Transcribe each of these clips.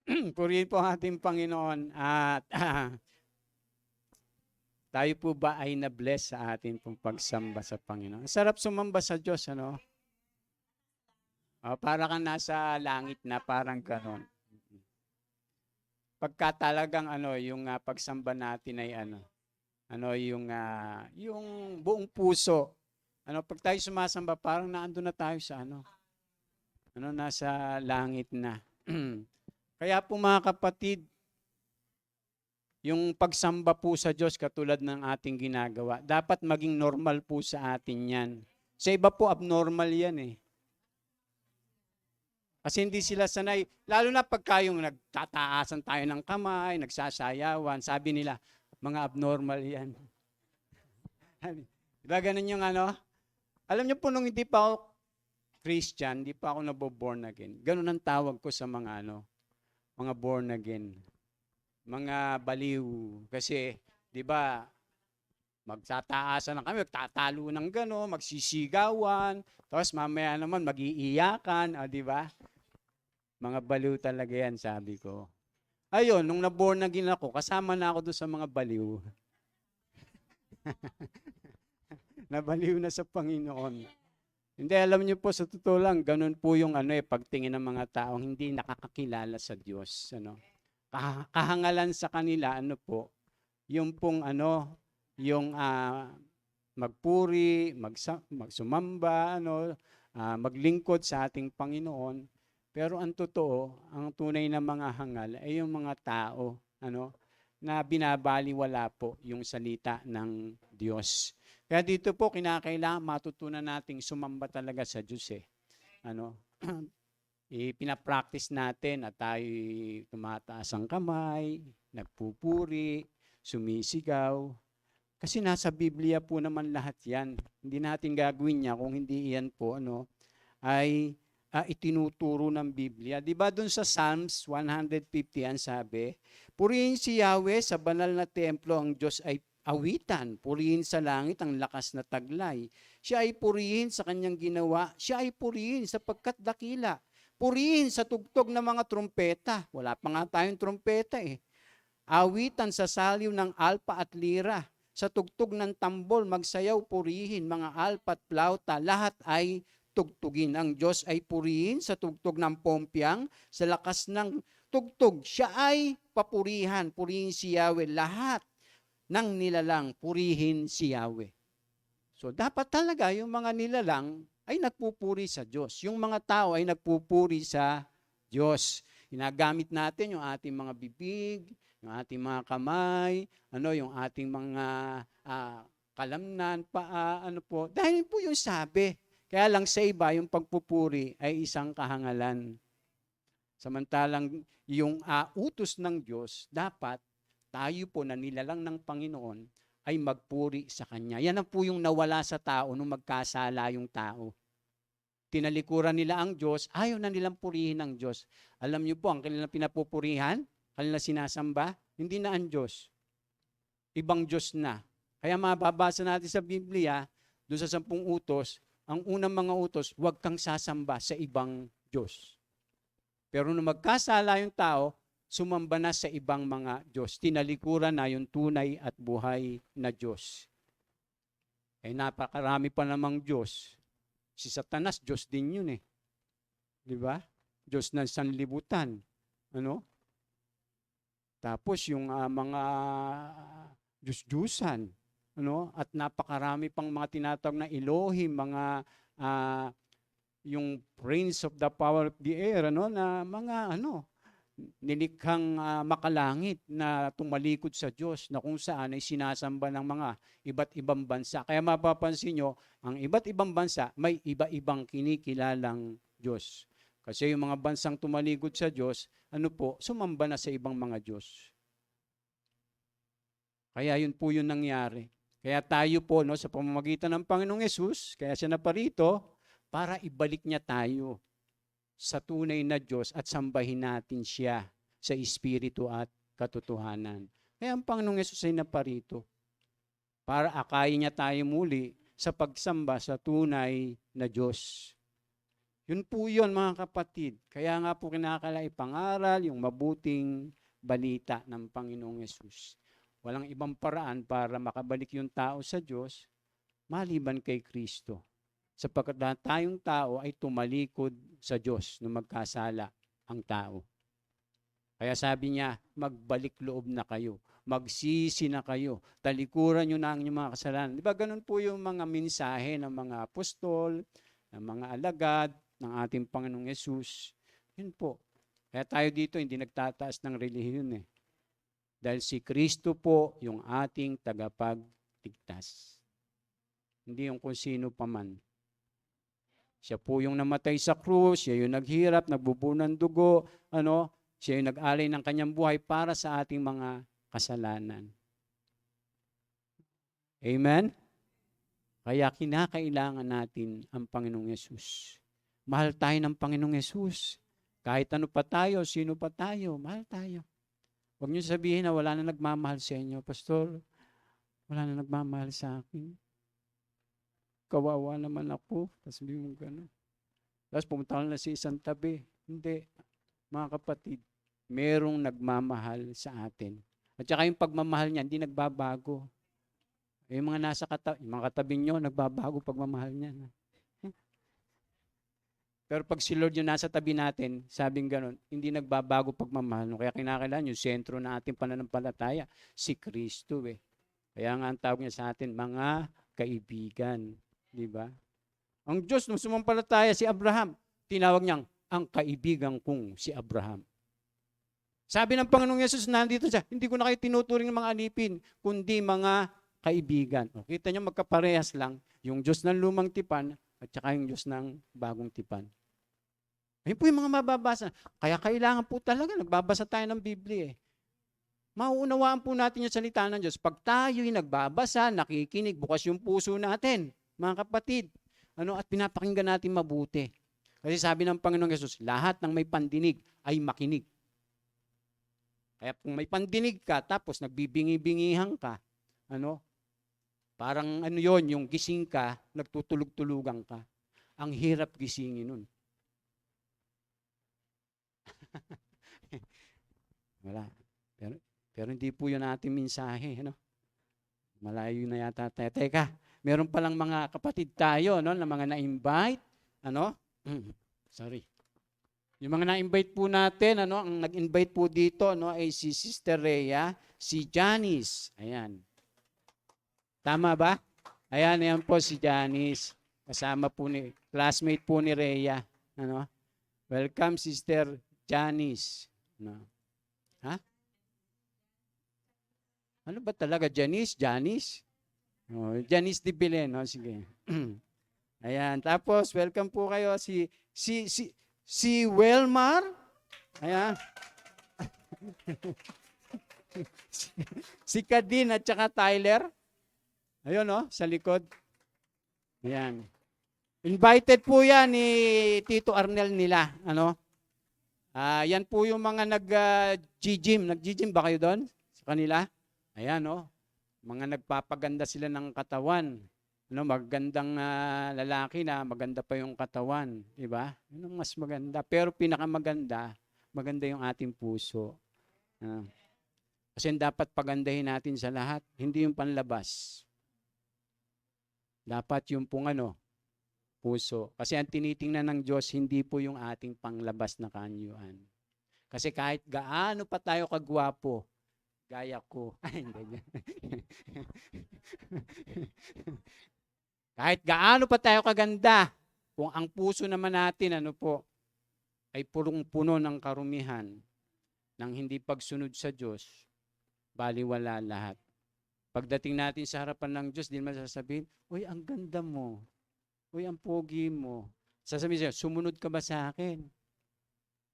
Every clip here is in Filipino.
Purihin po ang ating Panginoon at tayo po ba ay na-bless sa ating pong pagsamba sa Panginoon? Sarap sumamba sa Diyos, ano? Para kang nasa langit na, parang ganon. Pagka talagang yung pagsamba natin ay yung buong puso. Pag tayo sumasamba, parang naandun na tayo sa nasa langit na. Kaya po mga kapatid, yung pagsamba po sa Diyos katulad ng ating ginagawa, dapat maging normal po sa atin yan. Sa iba po, abnormal yan eh. Kasi hindi sila sanay, lalo na pagka yung nagtataasan tayo ng kamay, nagsasayawan, sabi nila, mga abnormal yan. Diba ganun yung Alam niyo po, nung hindi pa ako Christian, hindi pa ako naboborn again, ganun ang tawag ko sa mga mga born again. Mga baliw. Kasi, di ba, magtataasan na kami, magtatalo ng gano'n, magsisigawan, tapos mamaya naman mag-iiyakan, di ba? Mga baliw talaga yan, sabi ko. Ayun, nung naborn again ako, kasama na ako doon sa mga baliw. Nabaliw na sa Panginoon. Hindi, alam niyo po, sa totoo lang, ganun po yung pagtingin ng mga taong hindi nakakakilala sa Diyos. Kahangalan sa kanila, yung pong yung magpuri, magsumamba, maglingkod sa ating Panginoon. Pero ang totoo, ang tunay na mga hangal ay yung mga tao, na binabaliwala po yung salita ng Diyos. Kaya dito po, kinakailangan matutunan nating sumamba talaga sa Diyos eh. Pinapractice natin at tayo tumataas ang kamay, nagpupuri, sumisigaw. Kasi nasa Biblia po naman lahat yan. Hindi natin gagawin niya kung hindi iyan po ay itinuturo ng Biblia. Di ba doon sa Psalms 150 ang sabi, purihin si Yahweh sa banal na templo, ang Diyos ay awitan. Purihin sa langit ang lakas na taglay. Siya ay purihin sa kanyang ginawa. Siya ay purihin sapagkat dakila. Purihin sa tugtog ng mga trumpeta. Wala pa nga tayong trumpeta eh. Awitan sa saliw ng alpa at lira. Sa tugtog ng tambol, magsayaw, purihin, mga alpa at plauta. Lahat ay tugtugin. Ang Diyos ay purihin sa tugtog ng pompyang, sa lakas ng tugtog. Siya ay papurihan. Purihin si Yahweh. Lahat ng nilalang, purihin si Yahweh. So dapat talaga yung mga nilalang ay nagpupuri sa Diyos. Yung mga tao ay nagpupuri sa Diyos. Ginagamit natin yung ating mga bibig, yung ating mga kamay, yung ating mga kalamnan, paa, po. Dahil po yung sabi. Kaya lang sa iba, yung pagpupuri ay isang kahangalan. Samantalang yung utos ng Diyos, dapat tayo po na nilalang ng Panginoon ay magpuri sa Kanya. Yan ang po yung nawala sa tao nung magkasala yung tao. Tinalikuran nila ang Diyos, ayaw na nilang purihin ang Diyos. Alam niyo po, ang kanilang pinapupurihan, kanilang sinasamba, hindi na ang Diyos. Ibang Diyos na. Kaya mababasa natin sa Biblia, doon sa 10 utos, ang unang mga utos, huwag kang sasamba sa ibang Diyos. Pero nung magkasala yung tao, sumamba na sa ibang mga Diyos. Tinalikuran na yung tunay at buhay na Diyos. Napakarami pa namang Diyos. Si Satanas, Diyos din yun eh. Di ba? Diyos ng sanlibutan. Tapos yung mga Diyos-Diyusan. At napakarami pang mga tinatawag na Elohim, mga yung Prince of the Power of the Air, na mga nilikhang makalangit na tumalikod sa Diyos na kung saan ay sinasamba ng mga iba't ibang bansa. Kaya mapapansin nyo, ang iba't ibang bansa may iba-ibang kinikilalang Diyos. Kasi yung mga bansang tumalikod sa Diyos, sumamba na sa ibang mga Diyos. Kaya yun po yung nangyari. Kaya tayo po, sa pamamagitan ng Panginoong Yesus, kaya siya naparito, para ibalik niya tayo sa tunay na Diyos at sambahin natin siya sa Espiritu at katotohanan. Kaya ang Panginoong Yesus ay naparito para akayin niya tayo muli sa pagsamba sa tunay na Diyos. Yun po yun, mga kapatid. Kaya nga po kinakailangan ipangaral yung mabuting balita ng Panginoong Yesus. Walang ibang paraan para makabalik yung tao sa Diyos maliban kay Kristo. Sapagkat lahat tayong tao ay tumalikod sa Diyos nung magkasala ang tao. Kaya sabi niya, magbalik loob na kayo. Magsisi na kayo. Talikuran nyo na ang inyong mga kasalanan. Di ba ganun po yung mga mensahe ng mga apostol, ng mga alagad, ng ating Panginoong Yesus. Yun po. Kaya tayo dito hindi nagtataas ng relihiyon eh. Dahil si Kristo po yung ating tagapagligtas. Hindi yung kung sino pa man. Siya po yung namatay sa krus, siya yung naghirap, nagbubuo ng dugo, siya yung nag-alay ng kanyang buhay para sa ating mga kasalanan. Amen? Kaya kinakailangan natin ang Panginoong Yesus. Mahal tayo ng Panginoong Yesus. Kahit ano pa tayo, sino pa tayo, mahal tayo. Huwag niyo sabihin na wala na nagmamahal sa inyo. Pastor, wala na nagmamahal sa akin. Kawawa naman ako. Tapos sabihin mo gano'n. Tapos pumunta ka na sa isang tabi. Hindi. Mga kapatid, merong nagmamahal sa atin. At saka yung pagmamahal niya, hindi nagbabago. Yung mga nasa yung mga katabi nyo, nagbabago pagmamahal niya. Pero pag si Lord yung nasa tabi natin, sabing gano'n, hindi nagbabago pagmamahal. Kaya kinakailangan yung sentro na ating pananampalataya, si Kristo eh. Kaya nga ang tawag niya sa atin, mga kaibigan. Di ba? Ang Diyos, nung sumampalataya si Abraham, tinawag niyang ang kaibigan kong si Abraham. Sabi ng Panginoong Yesus, nandito siya, hindi ko na kayo tinuturing ng mga alipin, kundi mga kaibigan. O, kita niyo, magkaparehas lang yung Diyos ng lumang tipan at saka yung Diyos ng bagong tipan. Ayun po yung mga mababasa. Kaya kailangan po talaga, nagbabasa tayo ng Biblia eh. Mauunawaan po natin yung salita ng Diyos. Pag tayo'y nagbabasa, nakikinig, bukas yung puso natin, mga kapatid. At pinapakinggan natin mabuti. Kasi sabi ng Panginoong Yesus, lahat ng may pandinig ay makinig. Kaya kung may pandinig ka, tapos nagbibingi-bingihan ka, parang yon yung gising ka, nagtutulog-tulugan ka. Ang hirap gisingin nun. Wala. Pero hindi po yun ating mensahe. Malayo na yata tayo. Teka, meron palang mga kapatid tayo na mga na-invite. Sorry. Yung mga na-invite po natin, ang nag-invite po dito ay si Sister Rhea, si Janice. Ayan. Tama ba? Ayan po si Janice. Kasama po classmate po ni Rhea. Welcome, Sister Janice. Ha? Ano ba talaga? Janice? Janice de Belen. Sige. Ayan. Tapos, welcome po kayo si Welmar. Ayan. si Kadin at saka Tyler. Ayun, sa likod. Ayan. Invited po yan ni Tito Arnel nila. Yan po yung mga nag-gym. Nag-gym ba kayo doon? Sa kanila? Ayan, mga nagpapaganda sila ng katawan. Magandang lalaki na maganda pa yung katawan. Diba? Yun ang mas maganda. Pero pinakamaganda, maganda yung ating puso. Kasi dapat pagandahin natin sa lahat. Hindi yung panlabas. Dapat yung pong puso. Kasi ang tinitingnan ng Diyos, hindi po yung ating panglabas na kaanyuan. Kasi kahit gaano pa tayo kagwapo, gaya ko. Kahit gaano pa tayo kaganda, kung ang puso naman natin, ay punong-puno ng karumihan, ng hindi pagsunod sa Diyos, baliwala lahat. Pagdating natin sa harapan ng Diyos, di naman sasabihin, uy, ang ganda mo. Uy, ang pogi mo. Sasabihin siya, sumunod ka ba sa akin?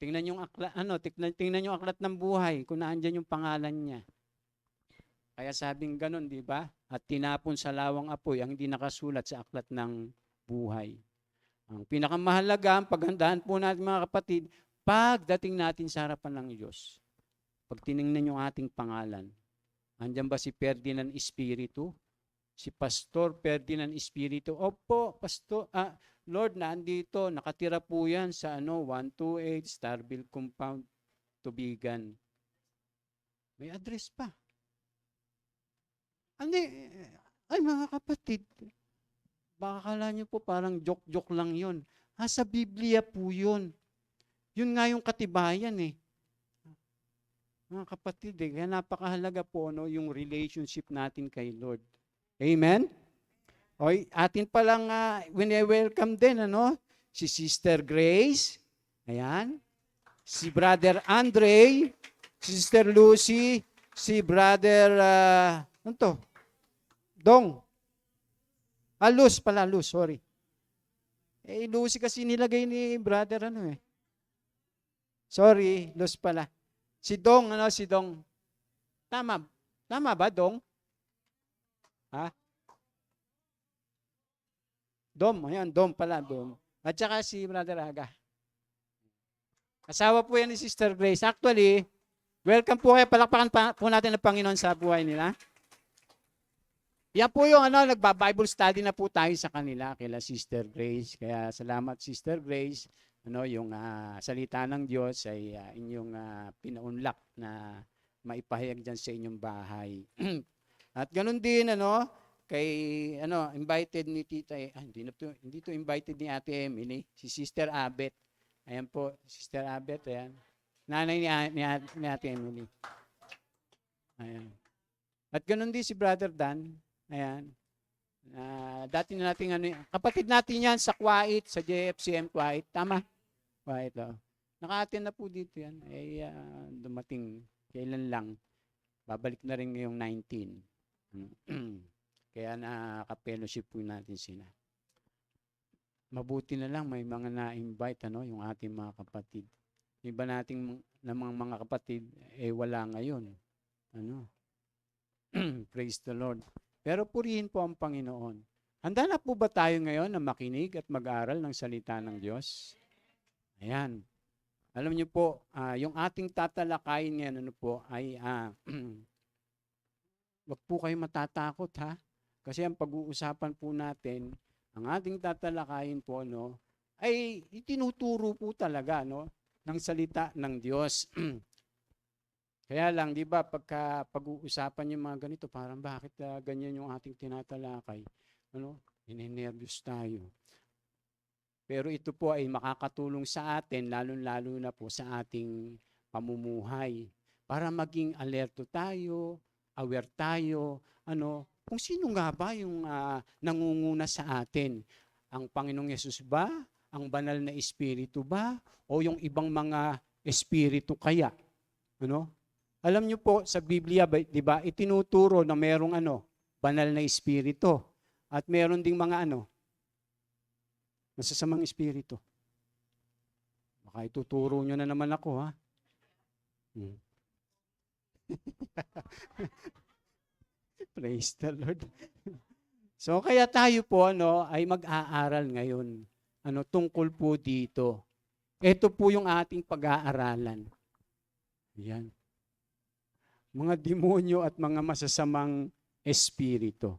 Tingnan yung aklat, tingnan yung aklat ng buhay kung naandyan yung pangalan niya. Kaya sabing ganun, di ba? At tinapon sa lawang apoy ang hindi nakasulat sa aklat ng buhay. Ang pinakamahalaga, ang paghandaan po natin mga kapatid, pagdating natin sa harapan ng Diyos, pag tinignan yung ating pangalan, andyan ba si Ferdinand Espiritu? Si Pastor Ferdinand Espiritu. Opo, Pastor, Lord, nandito, nakatira po yan sa 128 Starville Compound, Tubigan. May address pa. Ay mga kapatid, baka kala nyo po parang joke-joke lang yun. Sa Biblia po yun. Yun nga yung katibayan eh. Mga kapatid, kaya napakahalaga po yung relationship natin kay Lord. Amen? Okay, atin palang welcome din, si Sister Grace, ayan, si Brother Andre, si Sister Lucy, si Brother, Dong. Luz pala, Luz, sorry. Lucy kasi nilagay ni Brother, Sorry, Luz pala. Si Dong, si Dong. Tama ba, Dong? Dom, ayan, Dom pala, Dom. At saka si Brother Aga. Asawa po yan ni Sister Grace. Actually, welcome po kayo. Palakpakan po natin ang Panginoon sa buhay nila. Yan po yung nagba-Bible study na po tayo sa kanila, kila Sister Grace. Kaya salamat Sister Grace. Yung salita ng Diyos ay inyong pinaunlak na maipahayag dyan sa inyong bahay. At ganun din, kay invited ni Tita, hindi to invited ni Ate Emily, si Sister Abet. Ayan po, Sister Abet, ayan. Nanay ni Ate Emily. Ayan. At ganun din si Brother Dan. Ayan. Dati na nating kapatid natin yan sa Kuwait, sa JFCM Kuwait. Tama? Kuwait, naka-attend na po dito yan. Dumating kailan lang. Babalik na rin ngayong 19. Kaya nakaka-fellowship po natin sila. Mabuti na lang may mga na-invite yung ating mga kapatid. Iba nating mga kapatid wala ngayon. Praise the Lord. Pero purihin po ang Panginoon. Handa na po ba tayo ngayon na makinig at mag-aral ng salita ng Diyos? Ayan. Alam niyo po, yung ating tatalakayin ngayon ay wag po kayo matatakot ha. Kasi ang pag-uusapan po natin, ang ating tatalakayin po ay itinuturo po talaga ng salita ng Diyos. Kaya lang, di ba, pag-uusapan yung mga ganito, parang bakit ganyan yung ating tinatalakay? Ininervyos tayo. Pero ito po ay makakatulong sa atin, lalo-lalo na po sa ating pamumuhay. Para maging alerto tayo, aware tayo, kung sino nga ba yung nangunguna sa atin? Ang Panginoong Yesus ba? Ang banal na espiritu ba? O yung ibang mga espiritu kaya? Alam niyo po sa Biblia, di ba, itinuturo na merong banal na espiritu. At meron ding mga masasamang espiritu. Baka ituturo nyo na naman ako, ha? Praise the Lord. So, kaya tayo po, ay mag-aaral ngayon. Tungkol po dito. Ito po yung ating pag-aaralan. Yan. Mga demonyo at mga masasamang espiritu.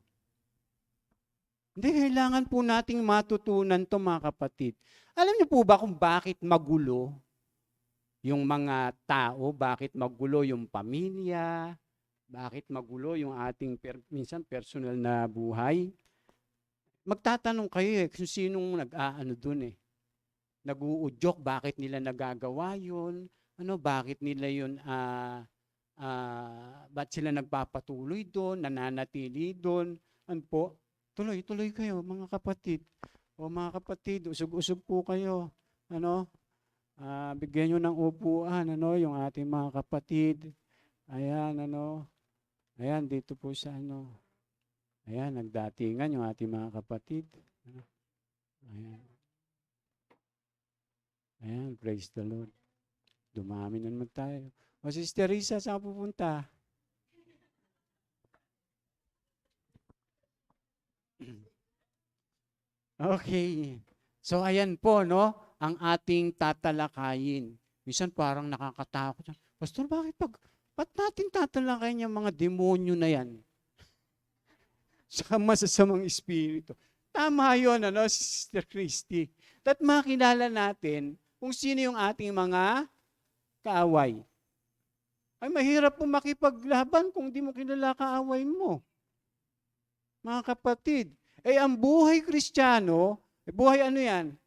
Hindi, kailangan po nating matutunan to mga kapatid. Alam niyo po ba kung bakit magulo yung mga tao, bakit magulo yung pamilya, bakit magulo yung ating minsan personal na buhay? Magtatanong kayo kung sinong dun nag-uudyok, bakit nila nagagawa yun? Bakit nila yun, ba't sila nagpapatuloy doon, nananatili doon? Po? Tuloy-tuloy kayo, mga kapatid. O mga kapatid, usog-usog po kayo. Bigyan nyo ng upuan, yung ating mga kapatid. Ayan, ayan, dito po sa ayan, nagdatingan yung ating mga kapatid. Ayan. Ayan, praise the Lord. Dumami na naman tayo. O, Sister Risa, saan pupunta? Okay. So, ayan po, ang ating tatalakayin. Minsan parang nakakatakot. Pastor, ba't natin tatalakayin yung mga demonyo na yan? sa masasamang espiritu. Tama yun, Sister Christy. At makilala natin kung sino yung ating mga kaaway. Ay, mahirap po makipaglaban kung di mo kilala kaaway mo. Mga kapatid, ang buhay Kristiyano, buhay ano yan?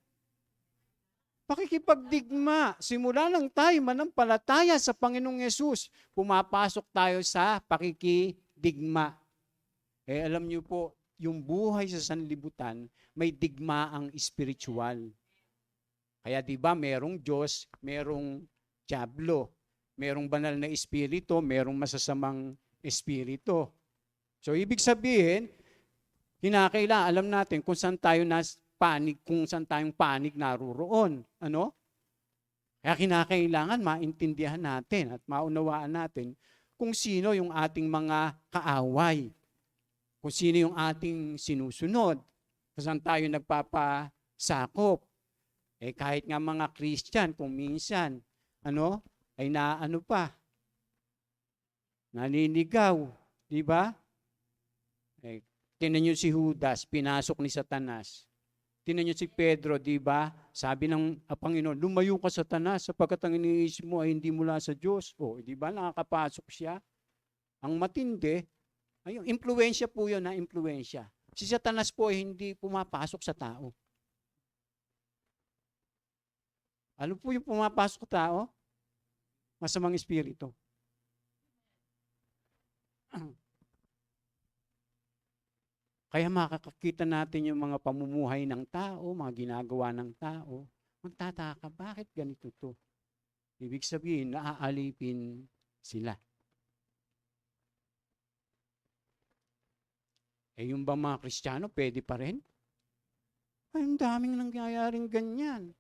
Pakikipagdigma. Simula lang tayo manampalataya sa Panginoong Yesus, pumapasok tayo sa pakikidigma. Alam niyo po, yung buhay sa sanlibutan, may digmaang espiritual. Kaya 'di ba, merong Diyos, merong diablo, merong banal na espiritu, merong masasamang espiritu. So ibig sabihin, kinakailangan alam natin kung saan tayo panig, kung saan tayong panig naruroon. Kaya kinakailangan maintindihan natin at maunawaan natin kung sino yung ating mga kaaway. Kung sino yung ating sinusunod. Kung saan tayo nagpapasakop. Kahit nga mga Christian, kung minsan, ay naninigaw. Di ba? Tingnan niyo si Judas, pinasok ni Satanas. Tingnan niyo si Pedro, di ba? Sabi ng Panginoon, lumayo ka Satanas sapagkat ang iniisip mo ay hindi mula sa Diyos. Di ba? Nakakapasok siya. Ang matindi, yung impluwensya po yun, impluwensya. Si Satanas po ay hindi pumapasok sa tao. Ano po yung pumapasok sa tao? Masamang espiritu. Kaya makakakita natin yung mga pamumuhay ng tao, mga ginagawa ng tao. Magtataka, bakit ganito to? Ibig sabihin, naaalipin sila. Yung ba mga Kristiyano, pwede pa rin? Ang daming nangyayaring ganyan.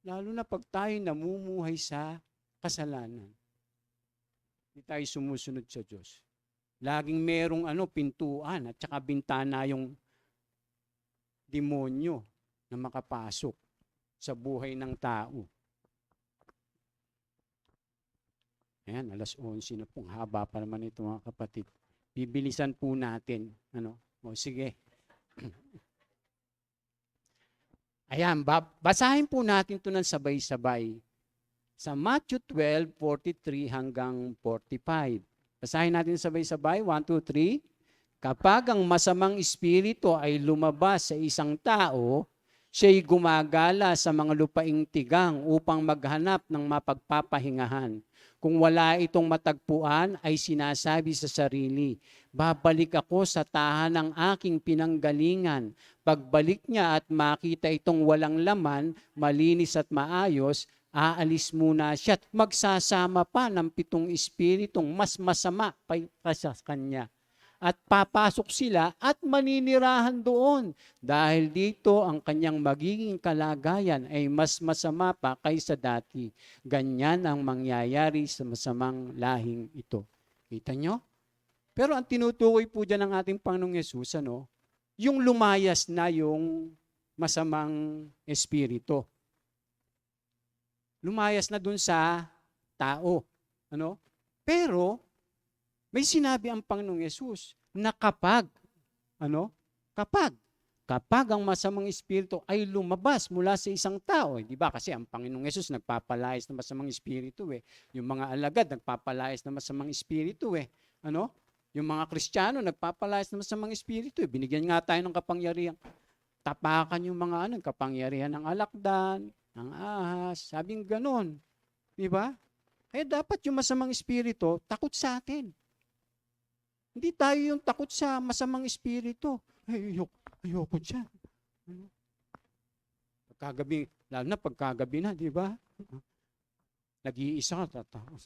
Lalo na pag tayo namumuhay sa kasalanan. Hindi tayo sumusunod sa Diyos. Laging merong pintuan at saka bintana yung demonyo na makapasok sa buhay ng tao. Ayan, 11:00 na pong haba pa naman ito mga kapatid. Bibilisan po natin. Sige. Ayan, basahin po natin ito ng sabay-sabay. Sa Matthew 12:43 hanggang 45. Basahin natin sabay-sabay. 1, 2, 3. Kapag ang masamang espiritu ay lumabas sa isang tao, siya'y gumagala sa mga lupaing tigang upang maghanap ng mapagpapahingahan. Kung wala itong matagpuan, ay sinasabi sa sarili, babalik ako sa tahanang aking pinanggalingan. Pagbalik niya at makita itong walang laman, malinis at maayos, aalis muna siya at magsasama pa ng 7 espiritong mas masama pa sa kanya. At papasok sila at maninirahan doon. Dahil dito ang kanyang magiging kalagayan ay mas masama pa kaysa dati. Ganyan ang mangyayari sa masamang lahing ito. Kita nyo? Pero ang tinutukoy po dyan ng ating Panginoong Yesus, yung lumayas na yung masamang espiritu. Lumayas na dun sa tao. Pero, may sinabi ang Panginoong Yesus na kapag ang masamang espiritu ay lumabas mula sa isang tao, di ba? Kasi ang Panginoong Yesus nagpapalayas ng masamang espiritu Yung mga alagad nagpapalayas ng masamang espiritu Yung mga Kristiyano nagpapalayas ng masamang espiritu Binigyan nga tayo ng kapangyarihan. Tapakan yung mga kapangyarihan ng alakdan, ng ahas, sabing ganon. Di ba? Kaya dapat yung masamang espiritu takot sa atin. Hindi tayo yung takot sa masamang espiritu. Ayoko dyan. Pagkagabi, lalo na pagkagabi na, di ba? Nag-iisa ka, tatakot.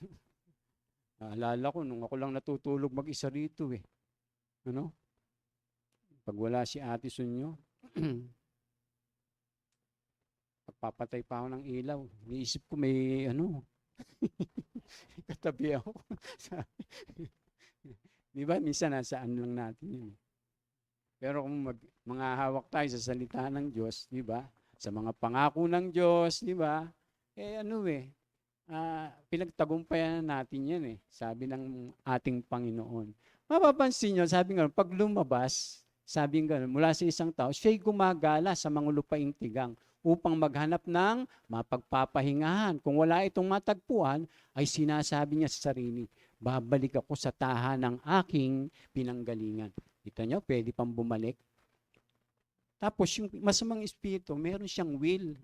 Naalala ko, nung ako lang natutulog mag-isa rito Pag wala si Ate Sunyo, pagpapatay pa ako ng ilaw. Niisip ko may katabi ako. Di ba? Minsan nasaan lang natin yun. Pero kung mga hawak tayo sa salita ng Diyos, di ba? Sa mga pangako ng Diyos, di ba? Pinagtagumpayan natin yan Sabi ng ating Panginoon. Mapapansin nyo, sabi nga, pag lumabas, sabi nga, mula sa isang tao, siya'y gumagala sa mga lupaing tigang upang maghanap ng mapagpapahingahan. Kung wala itong matagpuan, ay sinasabi niya sa sarili, babalik ako sa tahan ng aking pinanggalingan. Kita nyo, pwede pang bumalik. Tapos yung masamang espiritu, meron siyang will.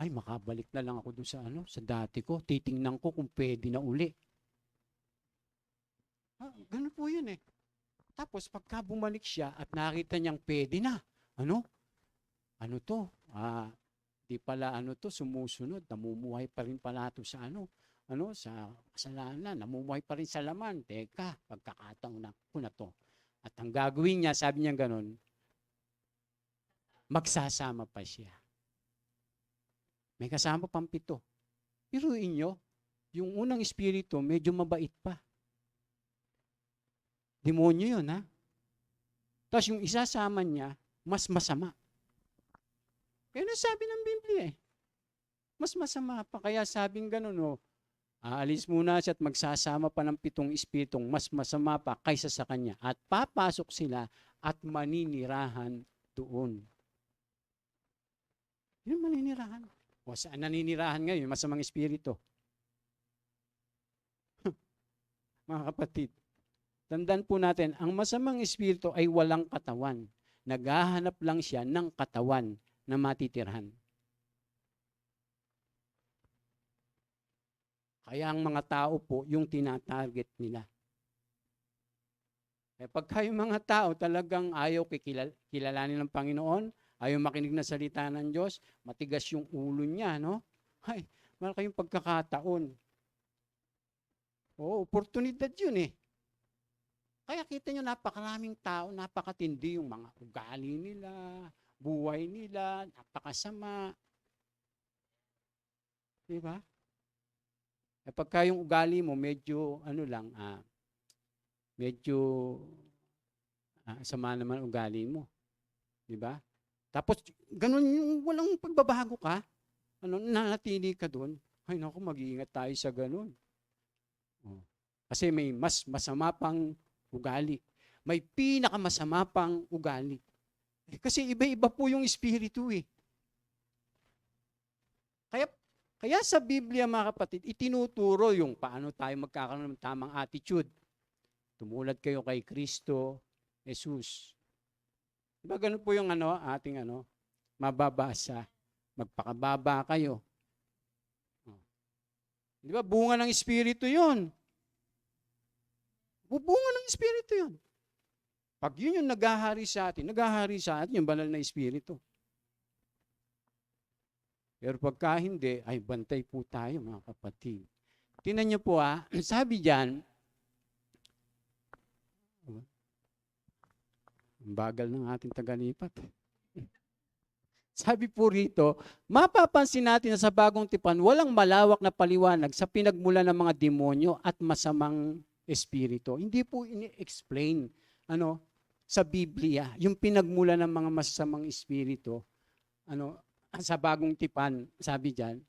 Ay, makabalik na lang ako doon sa dati ko. Titingnan ko kung pwede na uli. Ganun po yun eh. Tapos pagka bumalik siya at nakita niyang pwede na, ano to? Di pala sumusunod, namumuhay pa rin pala to sa sa kasalanan, namumuhay pa rin sa laman. Teka, pagkakataon na ko na to. At ang gagawin niya, sabi niya ganun, magsasama pa siya. May kasama pang 7. Piruin nyo, yung unang espiritu, medyo mabait pa. Demonyo yun, ha? Tapos yung isasama niya, mas masama. Kaya sabi ng Biblia eh. Mas masama pa. Kaya sabing ganun, aalis muna siya at magsasama pa ng 7 espiritong mas masama pa kaysa sa kanya. At papasok sila at maninirahan doon. Yun maninirahan. O saan naninirahan ngayon? Masamang espiritu. Mga kapatid, tandaan po natin, ang masamang espiritu ay walang katawan. Naghahanap lang siya ng katawan na matitirhan. Kaya ang mga tao po, yung tinatarget nila. Pagka yung mga tao talagang ayaw kilalanin ng Panginoon, ayaw makinig na salita ng Diyos, matigas yung ulo niya, Ay, malaki yung pagkakataon. Oportunidad yun eh. Kaya kita nyo, napakaraming tao, napakatindi yung mga ugali nila, buhay nila, napakasama. Diba? Pagka yung ugali mo, medyo, sama naman ugali mo. Diba? Tapos, ganun yung walang pagbabago ka, nanatili ka doon, ay naku, mag-iingat tayo sa ganun. Kasi may mas masama pang ugali. May pinakamasama pang ugali. Kasi iba-iba po yung espiritu eh. Kaya sa Biblia, mga kapatid, itinuturo yung paano tayo magkakaroon ng tamang attitude. Tumulad kayo kay Kristo, Jesus. Diba ganun po yung ating mababasa. Magpakababa kayo. Diba bunga ng espiritu yun. Bunga ng espiritu yun. Pag yun yung naghahari sa atin yung banal na espiritu. Pero pagka hindi, ay bantay po tayo mga kapatid. Tingnan niyo po sabi diyan, ang bagal ng ating tagalipat. Sabi po rito, mapapansin natin na sa bagong tipan, walang malawak na paliwanag sa pinagmulan ng mga demonyo at masamang espiritu. Hindi po ini-explain sa Biblia, yung pinagmulan ng mga masamang espiritu, sa bagong tipan, sabi diyan,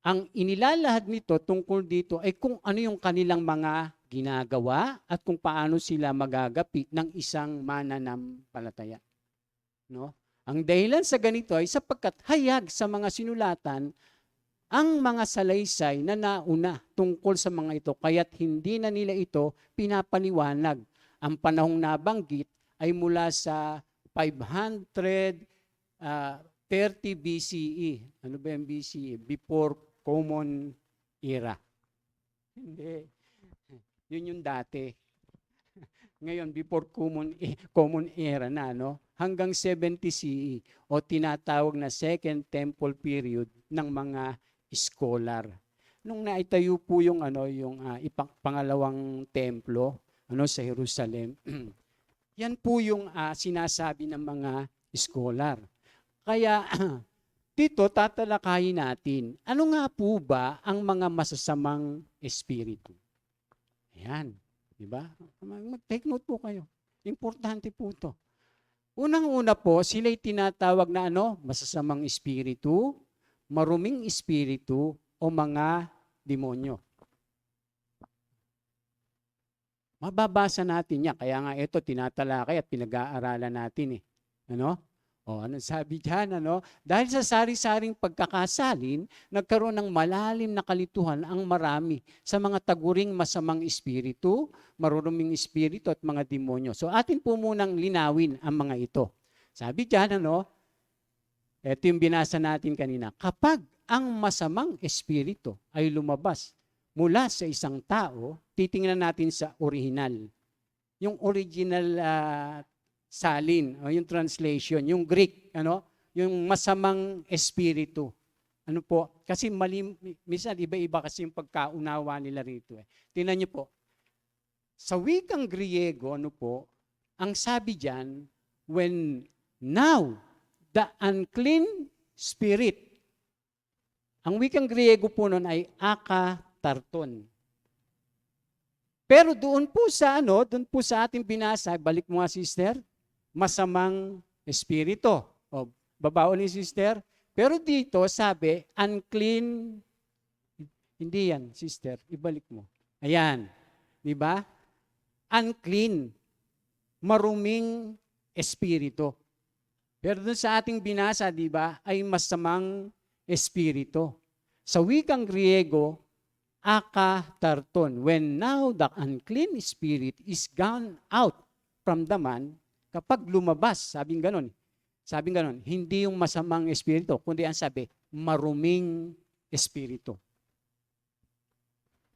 ang inilalahad nito tungkol dito ay kung ano yung kanilang mga ginagawa at kung paano sila magagapi ng isang mananampalataya. Ang dahilan sa ganito ay sapagkat hayag sa mga sinulatan ang mga salaysay na nauna tungkol sa mga ito, kaya't hindi na nila ito pinapaliwanag. Ang panahong nabanggit ay mula sa 530 BCE. Ano ba yung BCE? Before Common Era. Hindi. Yun yung dati. Ngayon, before Common Era na, hanggang 70 CE o tinatawag na Second Temple Period ng mga scholar. Nung naitayo po yung pangalawang templo sa Jerusalem, yan po yung sinasabi ng mga scholar. Kaya dito tatalakayin natin, ano nga po ba ang mga masasamang espiritu? Ayan, di ba? Mag-take note po kayo. Importante po ito. Unang-una po, sila'y tinatawag na masasamang espiritu, maruming espiritu, o mga demonyo. Mababasa natin yan. Kaya nga ito, tinatalakay at pinag-aaralan natin eh. Ano? O, anong sabi diyan, ano? Dahil sa sari-saring pagkakasalin, nagkaroon ng malalim na kalituhan ang marami sa mga taguring masamang espiritu, maruruming espiritu at mga demonyo. So atin po munang linawin ang mga ito. Sabi diyan, ano? Ito yung binasa natin kanina. Kapag ang masamang espiritu ay lumabas mula sa isang tao, titingnan natin sa original. Yung original salin, o yung translation, yung Greek, ano? Yung masamang espiritu. Ano po? Kasi minsan iba-iba kasi yung pagkaunawa nila rito. Tingnan niyo po. Sa wikang Griego, ano po, ang sabi diyan, when now the unclean spirit. Ang wikang Griego po nun ay akatarton. Pero doon po sa ating binasa, balik mo nga sister, masamang espiritu. O, babao ni sister. Pero dito sabi, unclean. Hindi yan, sister. Ibalik mo. Ayan. Di ba? Unclean. Maruming espiritu. Pero doon sa ating binasa, di ba, ay masamang espiritu. Sa wikang Griego, akatarton. When now the unclean spirit is gone out from the man, kapag lumabas, sabing ganon, hindi yung masamang espiritu, kundi ang sabi, maruming espiritu.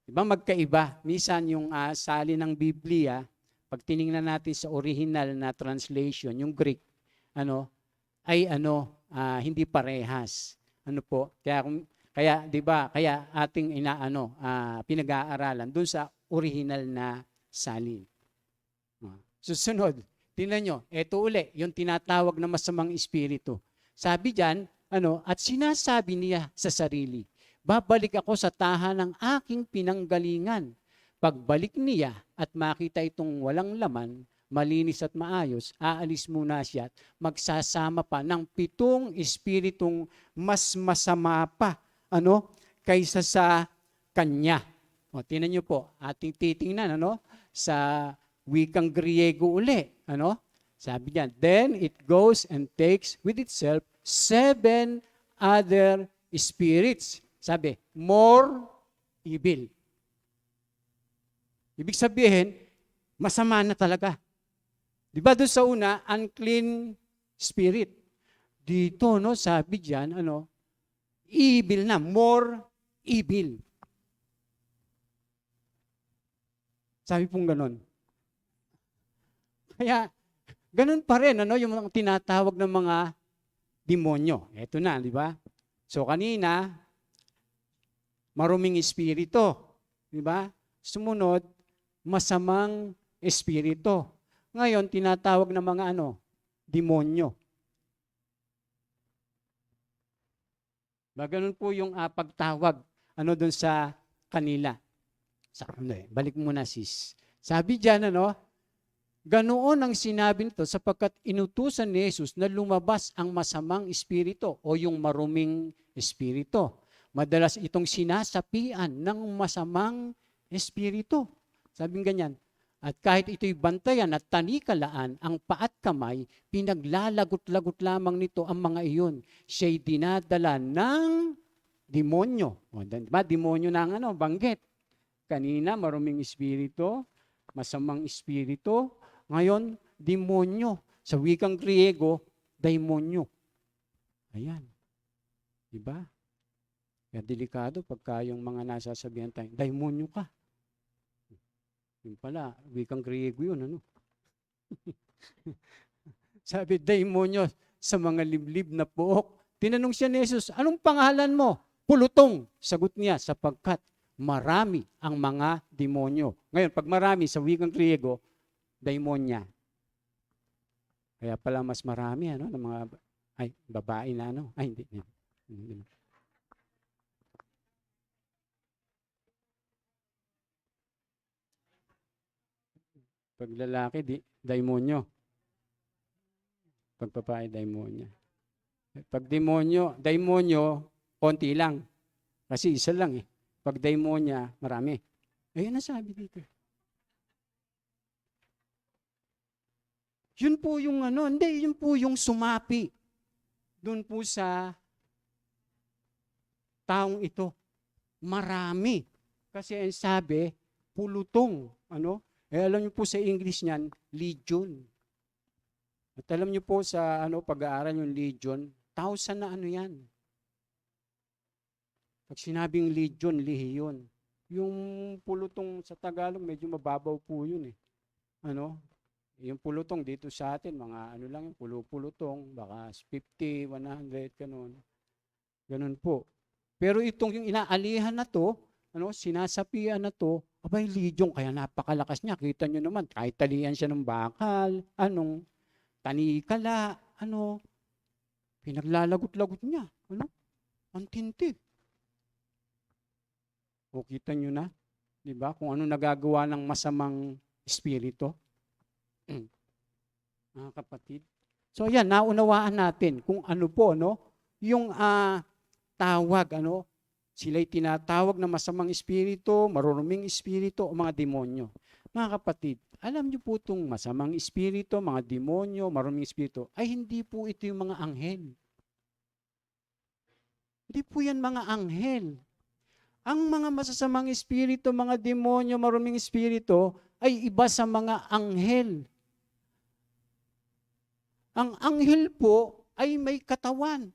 Diba magkaiba? Minsan yung salin ng Biblia, pag tiningnan natin sa original na translation, yung Greek, hindi parehas. Ano po? Kaya 'di ba? Kaya ating pinag-aaralan doon sa original na salin. Susunod, tingnan nyo, ito uli, yung tinatawag na masamang espiritu. Sabi diyan, at sinasabi niya sa sarili, babalik ako sa tahanang aking pinanggalingan. Pagbalik niya at makita itong walang laman, malinis at maayos, aalis muna siya at magsasama pa ng 7 espiritong mas masama pa kaysa sa kanya. O, tingnan niyo po, ating titingnan, sa wikang Griego uli, sabi niya, then it goes and takes with itself 7 other spirits. Sabi, more evil. Ibig sabihin, masama na talaga. Di ba doon sa una, unclean spirit. Dito, sabi diyan, evil na, more evil. Sabi pong ganon. Kaya, ganon pa rin, yung tinatawag ng mga demonyo. Ito na, di ba? So, kanina, maruming espiritu. Di ba? Sumunod, masamang espiritu. Ngayon, tinatawag ng mga demonyo. Ganun po yung pagtawag doon sa kanila. Balik muna sis. Sabi diyan ganoon ang sinabi nito sapagkat inutusan ni Jesus na lumabas ang masamang espiritu o yung maruming espiritu. Madalas itong sinasapian ng masamang espiritu. Sabing ganyan. At kahit ito'y bantayan at tanikalaan, ang paat kamay, pinaglalagot-lagot lamang nito ang mga iyon. Siya'y dinadala ng demonyo. O, diba? Demonyo na ang banggit. Kanina, maruming espiritu, masamang espiritu. Ngayon, demonyo. Sa wikang Griego, demonyo. Ayan. Diba? Kaya delikado pagka yung mga nasasabihan tayo, demonyo ka. Yung pala, wikang Griego yun, Sabi, demonyo sa mga liblib na buhok. Tinanong siya ni Jesus, anong pangalan mo? Pulutong, sagot niya, sapagkat marami ang mga demonyo. Ngayon, pag marami sa wikang Griego, demonya. Kaya pala mas marami, ng mga, babae na, hindi. Pag lalaki, demonyo. Pag babae, demonya. Pag demonyo, konti lang. Kasi isa lang eh. Pag demonya, marami. Ayun ang sabi dito. Yun po yung hindi, yun po yung sumapi. Doon po sa taong ito. Marami. Kasi ang sabi, pulutong. Alam niyo po sa English niyan, legion. At alam niyo po sa pag-aaral yung legion, 1,000 na yan. Pag sinabing legion, lehiyon. Yung pulutong sa Tagalog, medyo mababaw po yun eh. Yung pulutong dito sa atin, mga lang yung pulutong, baka 50, 100, ganun. Ganun po. Pero itong yung inaalihan na to, sinasapian na to, abay legion, kaya napakalakas niya. Kita nyo naman, kahit talian siya ng bakal, tanikala, pinaglalagot-lagot niya. Ang tinti. O kita nyo na, di ba? Kung ano nagagawa ng masamang espiritu. Mga kapatid. So yan, naunawaan natin kung ano po, yung tawag, sila'y tinatawag na masamang espiritu, maruruming espiritu, o mga demonyo. Mga kapatid, alam niyo po itong masamang espiritu, mga demonyo, maruruming espiritu, ay hindi po ito yung mga anghel. Hindi po yan mga anghel. Ang mga masasamang espiritu, mga demonyo, maruruming espiritu, ay iba sa mga anghel. Ang anghel po ay may katawan.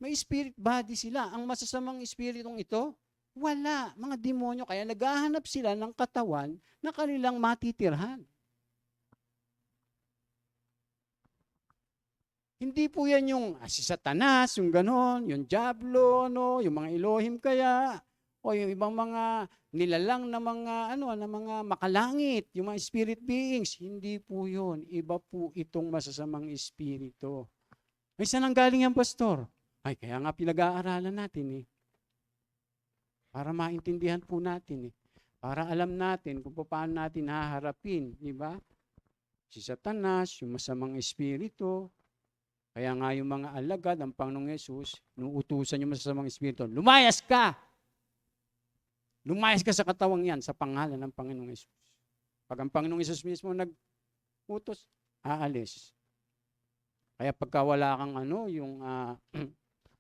May spirit body sila. Ang masasamang espiritong ito, wala. Mga demonyo, kaya naghahanap sila ng katawan na kanilang matitirhan. Hindi po yan yung si Satanas, yung ganon, yung Diablo, yung mga Elohim kaya, o yung ibang mga nilalang na mga na mga makalangit, yung mga spirit beings. Hindi po yun. Iba po itong masasamang espiritu. Ay, saan ang galing yan, Pastor? Ay, kaya nga pinag-aaralan natin eh. Para maintindihan po natin eh. Para alam natin kung paano natin haharapin, di ba? Si Satanas, yung masamang espiritu. Kaya nga yung mga alagad, ang Panginoong Yesus, nung utusan yung masasamang espiritu, lumayas ka! Lumayas ka sa katawang yan sa pangalan ng Panginoong Yesus. Pag ang Panginoong Yesus mismo nag-utos, aalis. Kaya pagka wala kang yung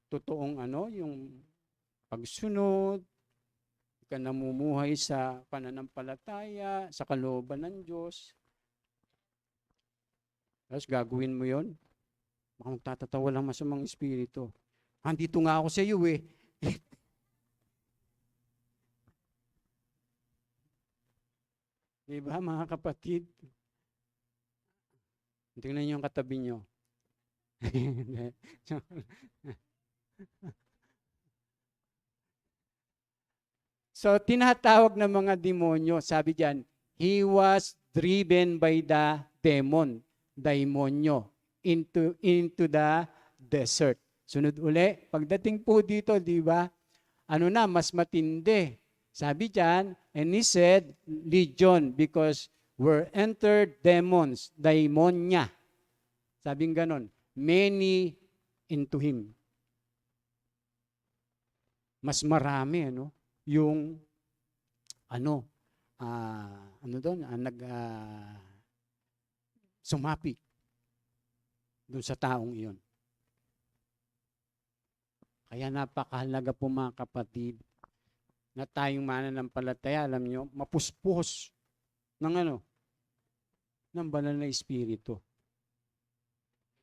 totoong yung pagsunod, ka namumuhay sa pananampalataya, sa kalooban ng Diyos, tapos gagawin mo yon, baka magtatatawa lang masamang espiritu. Andito nga ako sa iyo eh. Diba mga kapatid? Tingnan niyo yung katabi niyo. So, tinatawag ng mga demonyo, sabi diyan, he was driven by the demon, demonyo, into the desert. Sunod uli, pagdating po dito, di ba, mas matindi. Sabi diyan, and he said, legion, because were entered demons, daimonya. Sabing ganon, many into him. Mas marami, yung sumapi doon sa taong iyon. Kaya napakahalaga po mga kapatid na tayong mananampalataya, alam nyo, mapuspos ng ng banal na espiritu.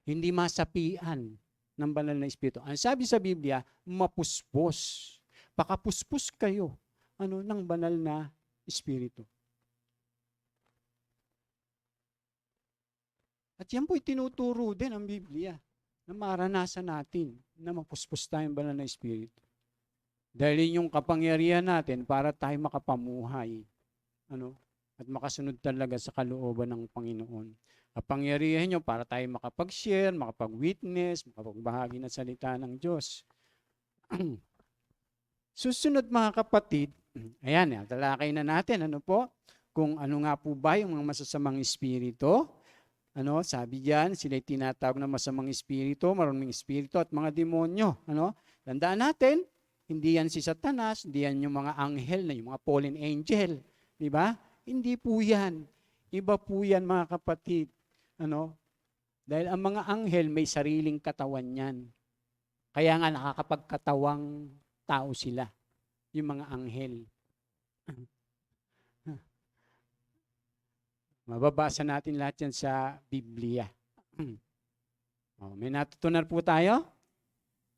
Hindi masapian ng banal na espiritu. Ang sabi sa Biblia, mapuspos. Pakapuspos kayo ng banal na espiritu. At yan po'y tinuturo din ang Biblia na maranasan natin na mapuspos tayong banal na espiritu. Dahil yung kapangyarihan natin para tayo makapamuhay at makasunod talaga sa kalooban ng Panginoon. Kapangyarihan nyo para tayo makapag-share, makapag-witness, makapagbahagi ng salita ng Diyos. Susunod mga kapatid, ayan, talakay na natin, kung ano nga po ba yung mga masasamang espiritu. Sabi diyan, sila'y tinatawag na masamang espiritu, maruming espiritu at mga demonyo. Tandaan natin, hindi yan si Satanas, hindi yan yung mga anghel na yung mga fallen angel. Di ba? Hindi po yan. Iba po yan mga kapatid. Ano? Dahil ang mga anghel may sariling katawan yan. Kaya nga nakakapagkatawang tao sila, yung mga anghel. Mababasa natin lahat yan sa Biblia. May natutunan po tayo?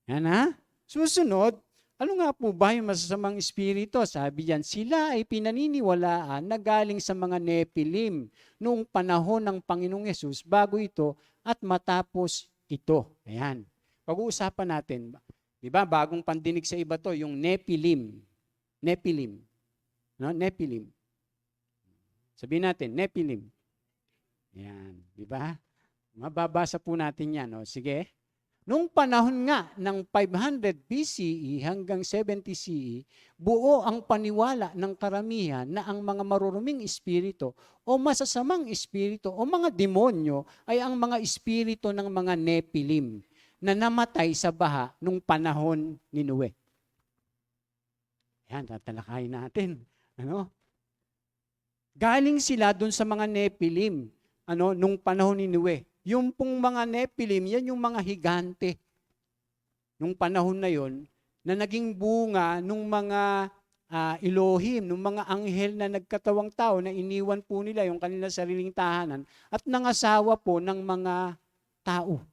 Yan ha? Susunod, ano nga po ba yung masasamang espiritu? Sabi yan, sila ay pinaniniwalaan na galing sa mga Nephilim noong panahon ng Panginoong Yesus bago ito at matapos ito. Ayan. Pag-uusapan natin, di ba, bagong pandinig sa iba to, yung Nephilim. Nephilim. No? Nephilim. Sabihin natin, Nephilim. Yan, di ba? Mababasa po natin yan. O, sige. Noong panahon nga ng 500 BCE hanggang 70 CE, buo ang paniwala ng karamihan na ang mga maruruming espiritu o masasamang espiritu o mga demonyo ay ang mga espiritu ng mga Nephilim na namatay sa baha nung panahon ni Noe. Yan, tatalakayin natin. Ano? Galing sila dun sa mga Nephilim, nung panahon ni Noe. Yung pong mga Nephilim, yan yung mga higante. Nung panahon na yon, na naging bunga nung mga Elohim, nung mga anghel na nagkatawang tao na iniwan po nila yung kanilang sariling tahanan at nangasawa po ng mga tao.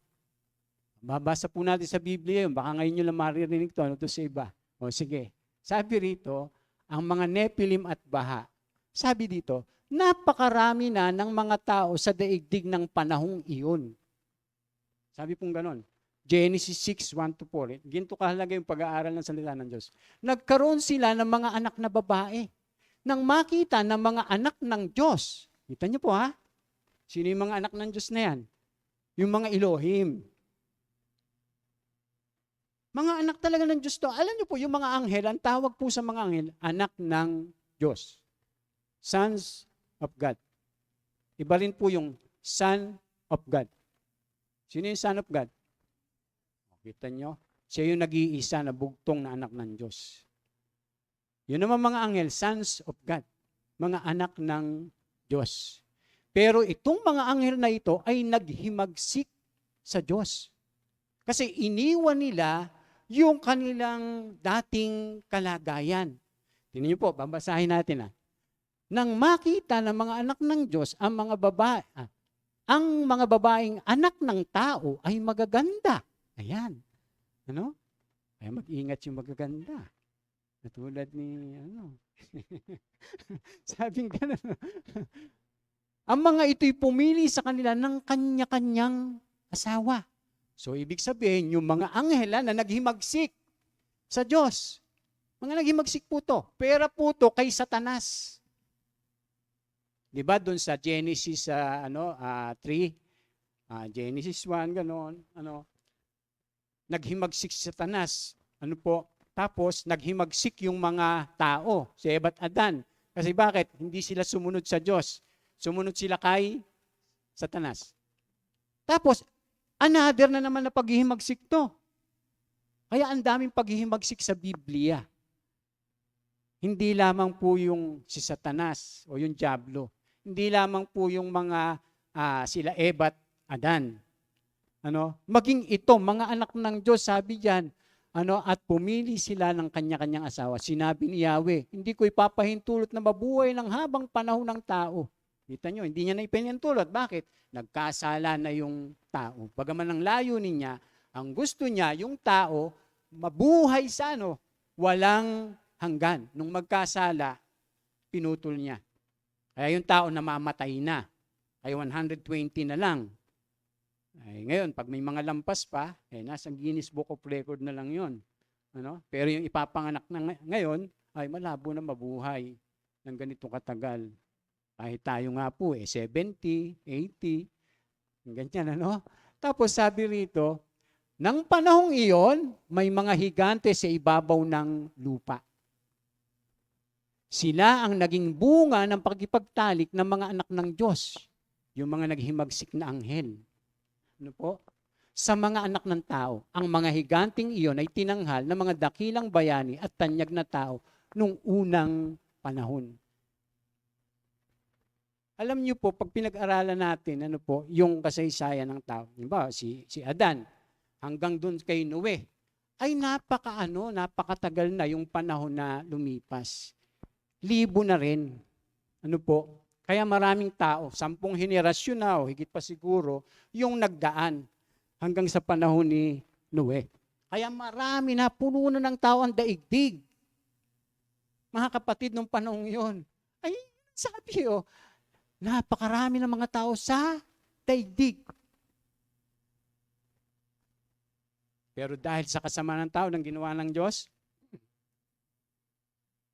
Babasa po natin sa Biblia yun. Baka ngayon nyo lang maririnig to, to sa iba. O sige. Sabi rito, ang mga Nephilim at baha. Sabi dito, napakarami na ng mga tao sa daigdig ng panahong iyon. Sabi pong ganon. Genesis 6:1-4. Ginto kahalaga yung pag-aaral ng salita ng Diyos. Nagkaroon sila ng mga anak na babae. Nang makita ng mga anak ng Diyos. Kita niyo po ha? Sino yung mga anak ng Diyos na yan? Yung mga Elohim. Mga anak talaga ng Diyos to. Alam niyo po, yung mga anghel, ang tawag po sa mga anghel, anak ng Diyos. Sons of God. Iba rin po yung Son of God. Sino yung Son of God? Kita nyo? Siya yung nag-iisa na bugtong na anak ng Diyos. Yun naman mga anghel, sons of God. Mga anak ng Diyos. Pero itong mga anghel na ito ay naghimagsik sa Diyos. Kasi iniwan nila yung kanilang dating kalagayan. Tingnan niyo po, babasahin natin. Nang makita ng mga anak ng Diyos, ang mga babaeng anak ng tao ay magaganda. Ayan. Ano? Kaya mag-ingat yung magaganda. Natulad ni, sabing gano'n. Ang mga ito'y pumili sa kanila ng kanya-kanyang asawa. So, ibig sabihin, yung mga anghela na naghimagsik sa Diyos. Mga naghimagsik po to. Pera po to kay Satanas. Di ba doon sa Genesis 3, Genesis 1, gano'n, naghimagsik si Satanas. Tapos naghimagsik yung mga tao, si Eva at Adan. Kasi bakit? Hindi sila sumunod sa Diyos. Sumunod sila kay Satanas. Tapos, another na naman na paghihimagsik to. Kaya ang daming paghihimagsik sa Biblia. Hindi lamang po yung si Satanas o yung Diablo. Hindi lamang po yung mga sila Eva at Adan. Maging ito, mga anak ng Diyos, sabi diyan, at pumili sila ng kanya-kanyang asawa. Sinabi ni Yahweh, hindi ko ipapahintulot na mabuhay ng habang panahon ng tao. Kita nyo, hindi niya na ipinahintulot. Bakit? Nagkasala na yung tao. Bagaman ang layunin niya, ang gusto niya, yung tao, mabuhay sa walang hanggan. Nung magkasala, pinutol niya. Kaya yung tao namamatay na. Kaya 120 na lang. Ngayon, pag may mga lampas pa, nasa Guinness Book of Record na lang yun. Pero yung ipapanganak na ngayon, ay malabo na mabuhay ng ganitong katagal. Kahit tayo nga po, 70, 80, ganyan, Tapos sabi rito, nang panahong iyon, may mga higante sa ibabaw ng lupa. Sila ang naging bunga ng pagkipagtalik ng mga anak ng Diyos, yung mga naghimagsik na anghel. Sa mga anak ng tao, ang mga higanting iyon ay tinanghal ng mga dakilang bayani at tanyag na tao nung unang panahon. Alam niyo po, pag pinag-aralan natin, ano po, yung kasaysayan ng tao, diba, si Adan, hanggang dun kay Noe, ay napakatagal na yung panahon na lumipas. Libo na rin. Ano po? Kaya maraming tao, 10 henerasyon na o higit pa siguro, yung nagdaan hanggang sa panahon ni Noe. Kaya marami na, puno na ng tao ang daigdig. Mga kapatid, nung panahon yon, ay sabi napakarami ng mga tao sa daigdig. Pero dahil sa kasamaan ng tao ng ginawa ng Diyos,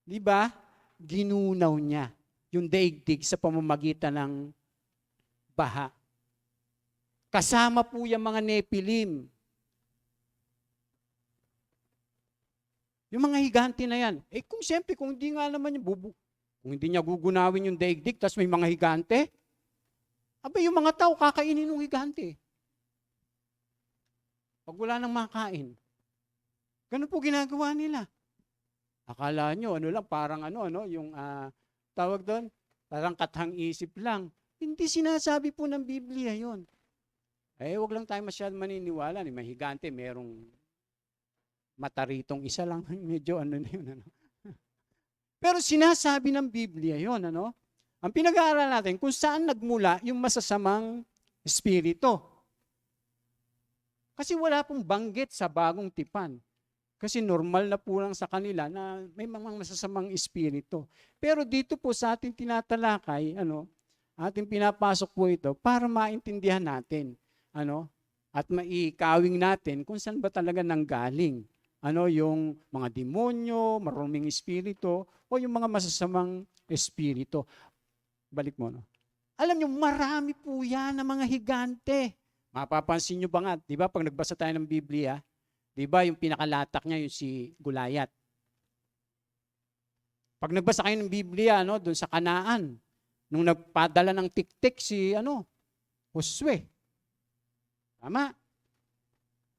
di ba, ginunaw niya yung daigdig sa pamamagitan ng baha. Kasama po yung mga Nephilim. Yung mga higante na yan. Kung siyempre, kung hindi nga naman kung hindi niya gugunawin yung daigdig, tapos may mga higante, yung mga tao kakainin ng higante. Pag wala nang makain. Ganun po ginagawa nila. Akala nyo, parang yung tawag doon, parang kathang isip lang. Hindi sinasabi po ng Biblia yon. Wag lang tayo masyadong maniniwala. May higante, merong mataritong isa lang. Medyo na yun. Pero sinasabi ng Biblia yon. Ang pinag-aaral natin, kung saan nagmula yung masasamang espiritu. Kasi wala pong banggit sa bagong tipan. Kasi normal na po lang sa kanila na may mga masasamang espiritu. Pero dito po sa ating tinatalakay, ating pinapasok po ito para maintindihan natin, at maikawing natin kung saan ba talaga nanggaling. Yung mga demonyo, maruming espiritu, o yung mga masasamang espiritu. Balik mo, Alam nyo, marami po yan ng mga higante. Mapapansin nyo ba nga, di ba, pag nagbasa tayo ng Biblia, di ba, yung pinakalatak niya, yung si Goliath. Pag nagbasa kayo ng Biblia, doon sa Kanaan, nung nagpadala ng tiktik si, Josue. Tama.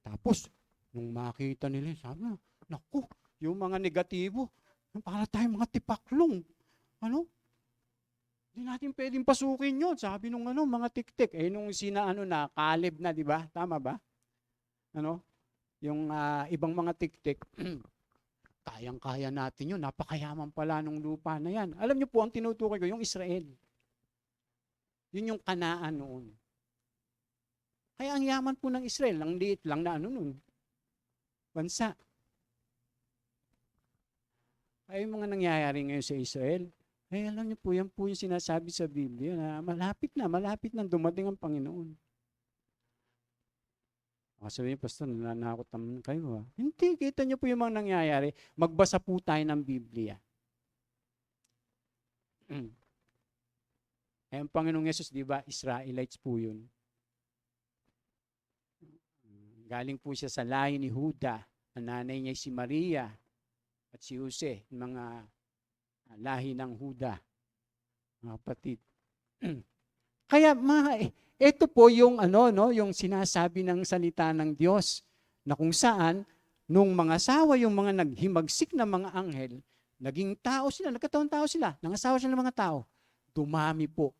Tapos, nung makita nila, sabi na, naku, yung mga negatibo, para tayong mga tipaklong. Hindi natin pwedeng pasukin yun. Sabi nung mga tiktik. Nung na, Caleb na, di ba? Tama ba? Yung ibang mga tiktik, kayang-kaya natin yun. Napakayaman pala nung lupa na yan. Alam niyo po, ang tinutukoy ko, yung Israel. Yun yung Kanaan noon. Kaya ang yaman po ng Israel, ang liit lang na noon. Bansa. Ay yung mga nangyayari ngayon sa Israel, alam niyo po, yan po yung sinasabi sa Biblia na malapit na dumating ang Panginoon. Sabihin, Pastor, nananakot naman kayo. Hindi, kita niyo po yung mga nangyayari. Magbasa po tayo ng Biblia. Ang Panginoong Yesus, di ba, Israelites po yun. Galing po siya sa lahi ni Huda. Ang nanay niya si Maria at si Jose, mga lahi ng Huda, mga kapatid. Kaya ito po yung yung sinasabi ng salita ng Diyos na kung saan nung mga asawa, yung mga naghimagsik na mga anghel, naging tao sila, nagkataon tao sila, nangasawa sila ng mga tao. Dumami po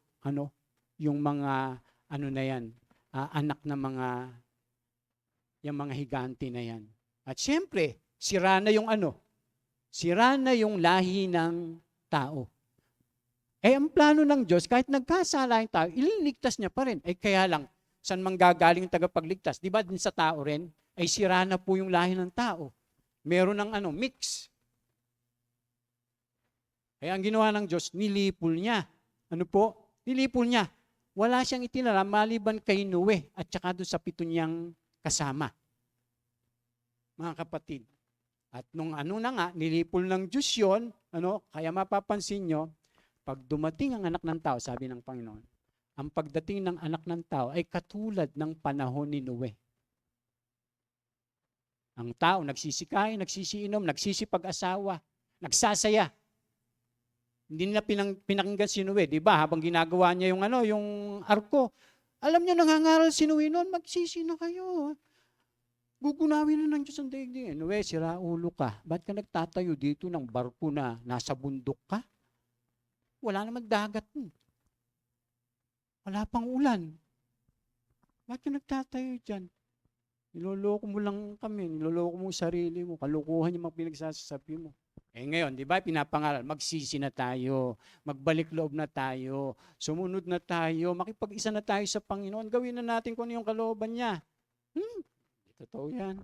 yung mga na yan, anak na yung mga higante na yan. At syempre, sira na yung lahi ng tao. Ang plano ng Diyos, kahit nagkasala yung tao, ililigtas niya pa rin. Kaya lang, saan manggagaling yung tagapagligtas? Di ba din sa tao rin? Sira na po yung lahi ng tao. Meron ng mix. Kaya ang ginawa ng Diyos, nilipol niya. Nilipol niya. Wala siyang itinala maliban kay Noe at saka doon sa 7 niyang kasama. Mga kapatid. At nung na nga, nilipol ng Diyos yun, kaya mapapansin nyo, pag dumating ang anak ng tao, sabi ng Panginoon, ang pagdating ng anak ng tao ay katulad ng panahon ni Noe. Ang tao nagsisikain, nagsisiinom, nagsisipag-asawa, nagsasaya. Hindi nila pinakinggan si Noe, di ba? Habang ginagawa niya yung arko. Alam niyo, nangangaral si Noe noon, magsisi na kayo. Gugunawin na ng Diyos ang daigdig. Noe, sira ulo ka. Ba't ka nagtatayo dito ng barko na nasa bundok ka? Wala naman dagat. Wala pang ulan. Bakit ka nagtatayo dyan? Niloloko mo lang kami, niloloko mo sarili mo, kalukuhan yung mga pinagsasasabi mo. Ngayon, di ba, pinapangaral, magsisi na tayo, magbalik loob na tayo, sumunod na tayo, makipag-isa na tayo sa Panginoon, gawin na natin kung ano yung kalooban niya. Totoo yan.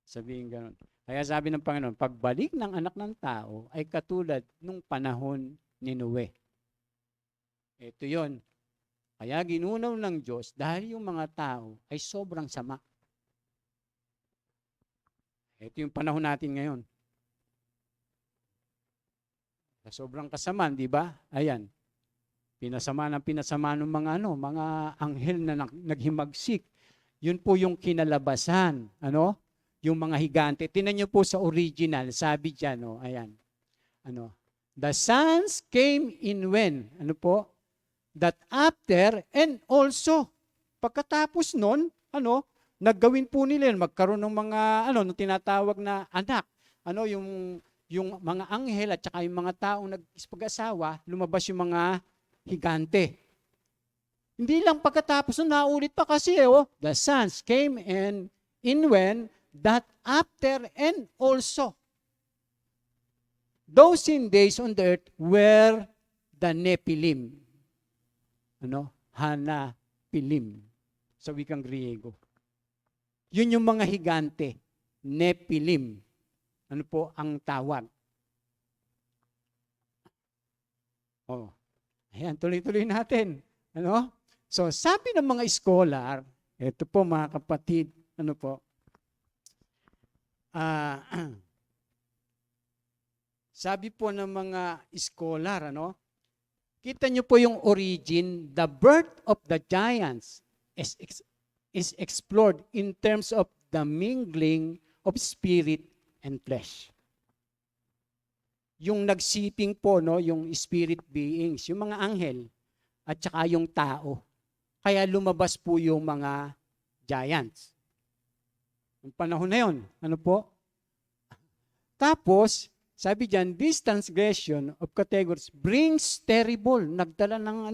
Sabihin ganun. Kaya sabi ng Panginoon, pagbalik ng anak ng tao ay katulad nung panahon ni Noe. Ito yon. Kaya ginunaw ng Diyos dahil yung mga tao ay sobrang sama. Ito yung panahon natin ngayon. Sa sobrang kasamaan, di ba? Ayan. Pinasama ng mga anghel na naghimagsik. Yun po yung kinalabasan. Ano? Yung mga higante. Tingnan niyo po sa original, sabi diyan, ayan. The sons came in when? Ano po? That after and also pagkatapos nun, naggawin po nila yun, magkaroon ng mga nung tinatawag na anak. Yung mga anghel at saka yung mga taong nagpag-asawa, lumabas yung mga higante. Hindi lang pagkatapos nun, naulit pa kasi the sons came in when that after and also those in days on the earth were the Nephilim. Hanapilim sa wikang Griego. Yun yung mga higante, Nephilim. Ano po ang tawag? Ayan, tuloy-tuloy natin. So, sabi ng mga scholar, ito po mga kapatid, sabi po ng mga scholar, kita nyo po yung origin, the birth of the giants is explored in terms of the mingling of spirit and flesh. Yung nagsiping po, yung spirit beings, yung mga anghel, at saka yung tao. Kaya lumabas po yung mga giants. Yung panahon na yun, Tapos, sabi diyan, this transgression of categories brings terrible, nagdala ng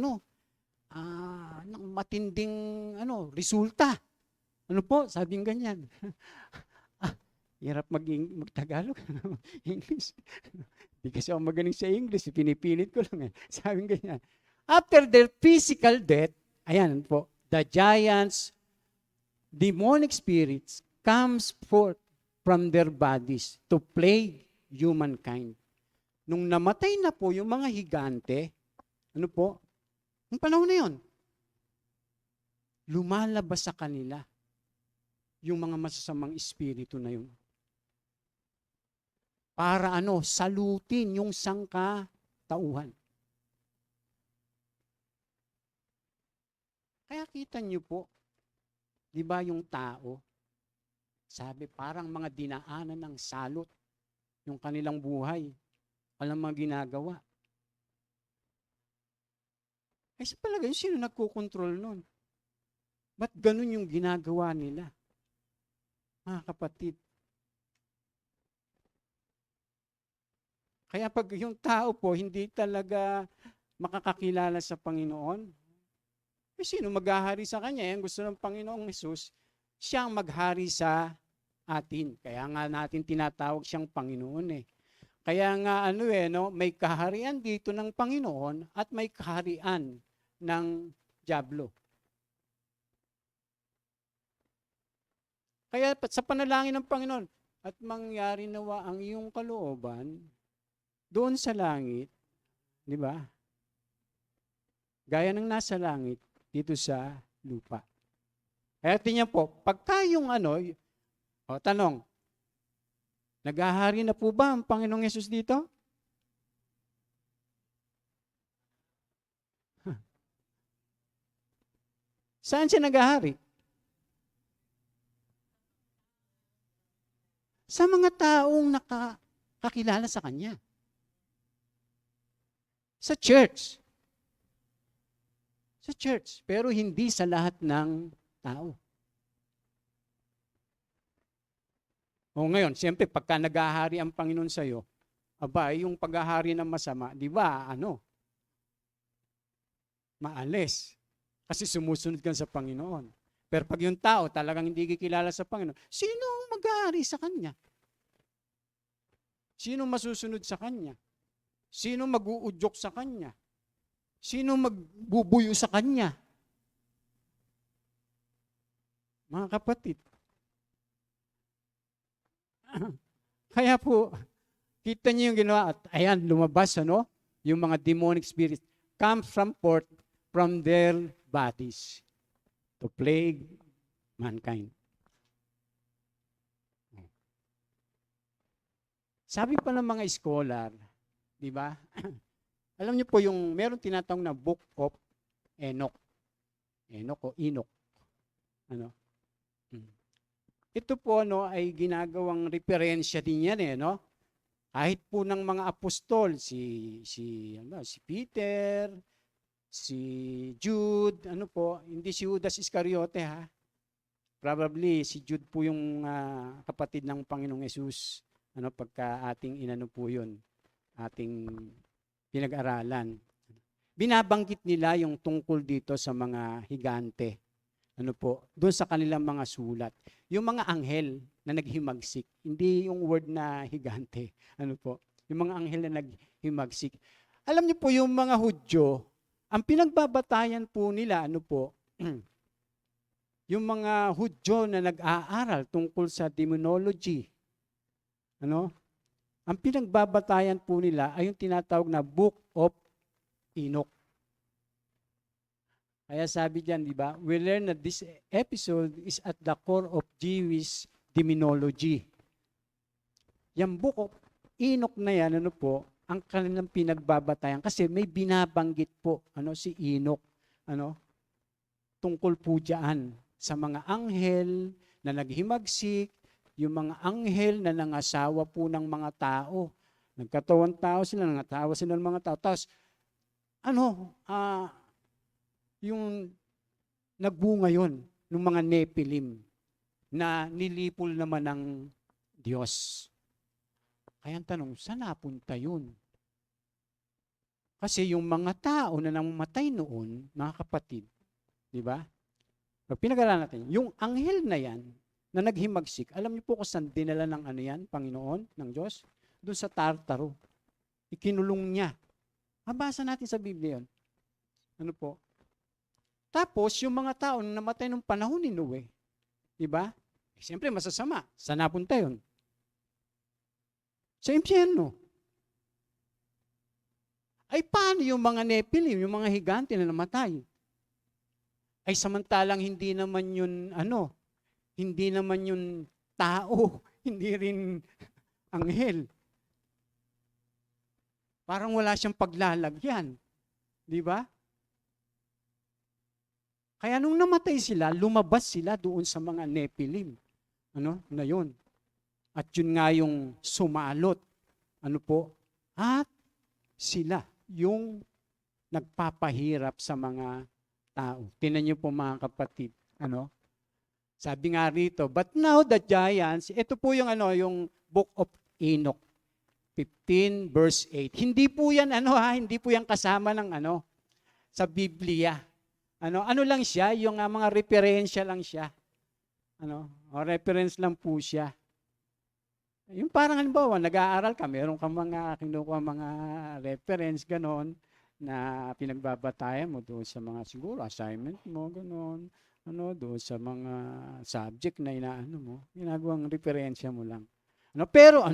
ng matinding resulta. Sabing ganyan. Hirap mag-Tagalog, English. Hindi kasi ako magaling sa English, pinipilit ko lang. Sabing ganyan. After their physical death, ayan po, the giants, demonic spirits, comes forth from their bodies to plague humankind. Nung namatay na po yung mga higante, yung panahon na yun, lumalabas sa kanila yung mga masasamang espiritu na yun. Para salutin yung sangkatauhan. Kaya kita niyo po, di ba yung tao, sabi parang mga dinaanan ng salot yung kanilang buhay. Walang mga ginagawa. Sa palagay, sino nagkokontrol nun? Ba't ganun yung ginagawa nila? Mga kapatid. Kaya pag yung tao po hindi talaga makakakilala sa Panginoon, sino maghahari sa kanya? Yan gusto ng Panginoong Hesus, siyang maghari sa atin. Kaya nga natin tinatawag siyang Panginoon . Kaya nga may kaharian dito ng Panginoon at may kaharian ng dyablo. Kaya sa panalangin ng Panginoon, at mangyari nawa ang iyong kalooban doon sa langit, di ba? Gaya ng nasa langit, dito sa lupa. Kaya tingnan po, pagka yung tanong, naghahari na po ba ang Panginoong Yesus dito? Saan siya naghahari? Sa mga taong nakakakilala sa Kanya. Sa church. Sa church, pero hindi sa lahat ng tao. Ngayon, siyempre, pagka naghahari ang Panginoon sa iyo, yung paghahari ng masama, di ba, maalis. Kasi sumusunod ka sa Panginoon. Pero pag yung tao talagang hindi kikilala sa Panginoon, sino ang mag-aari sa kanya? Sino masusunod sa kanya? Sino mag-uudyok sa kanya? Sino magbubuyo sa kanya? Mga kapatid. Kaya po, kita niyo yung ginawa at ayan, lumabas yung mga demonic spirits come from their bodies to plague mankind. Sabi pa ng mga scholar, di ba? Alam niyo po yung meron tinatawag na Book of Enoch. Enoch o Enoch. Ito po ay ginagawang referensya din yan Kahit po ng mga apostol, si Peter, si Jude, hindi si Judas Iscariote Probably si Jude po yung kapatid ng Panginoong Yesus. Pagka ating po yun, ating pinag-aralan. Binabanggit nila yung tungkol dito sa mga higante. Doon sa kanilang mga sulat. Yung mga anghel na naghimagsik, hindi yung word na higante. Yung mga anghel na naghimagsik. Alam niyo po, yung mga Hudyo, ang pinagbabatayan po nila, yung mga Hudyo na nag-aaral tungkol sa demonology, ang pinagbabatayan po nila ay yung tinatawag na Book of Enoch. Kaya sabi diyan, di ba? We learn that this episode is at the core of Jewish demonology. Yung Book of Enoch na yan, ang kanilang pinagbabatayan kasi may binabanggit po si Enoch tungkol po diyan sa mga anghel na naghimagsik, yung mga anghel na nangasawa po ng mga tao. Nagkatawang tao sila, nangasawa sila ng mga tao. Tapos, yung nagbunga yun, ng mga Nephilim, na nilipol naman ng Diyos. Kaya ang tanong, saan napunta yun? Kasi yung mga tao na namatay noon, mga kapatid, di ba? Pag pinag-aralan natin, yung anghel na yan, na naghimagsik, alam niyo po kung saan dinala ng Panginoon, ng Diyos? Doon sa Tartaro. Ikinulong niya. Mabasa natin sa Biblia yun. Tapos, yung mga tao na namatay nung panahon ni Noe, di ba? Siyempre, masasama. Saan napunta yun? Sa impyerno. Ay, paano yung mga Nephilim, yung mga higante na namatay? Ay, samantalang hindi naman yun, hindi naman yun tao, hindi rin anghel. Parang wala siyang paglalagyan. Di ba? Kaya nung namatay sila, lumabas sila doon sa mga Nephilim. Na yun. At yun nga yung sumalot. At sila yung nagpapahirap sa mga tao. Tingnan niyo po mga kapatid. Sabi nga rito, but now the giants, ito po yung yung Book of Enoch. 15 verse 8. Hindi po yan hindi po yan kasama ng sa Biblia. Ano lang siya, yung mga referensya lang siya. Reference lang po siya. Yung parang halimbawa, nag-aaral ka, meron kang mga kinukuha mga reference, ganon, na pinagbabatayan mo doon sa mga siguro assignment mo, ganon, doon sa mga subject na inaano mo, ginagawang referensya mo lang. Pero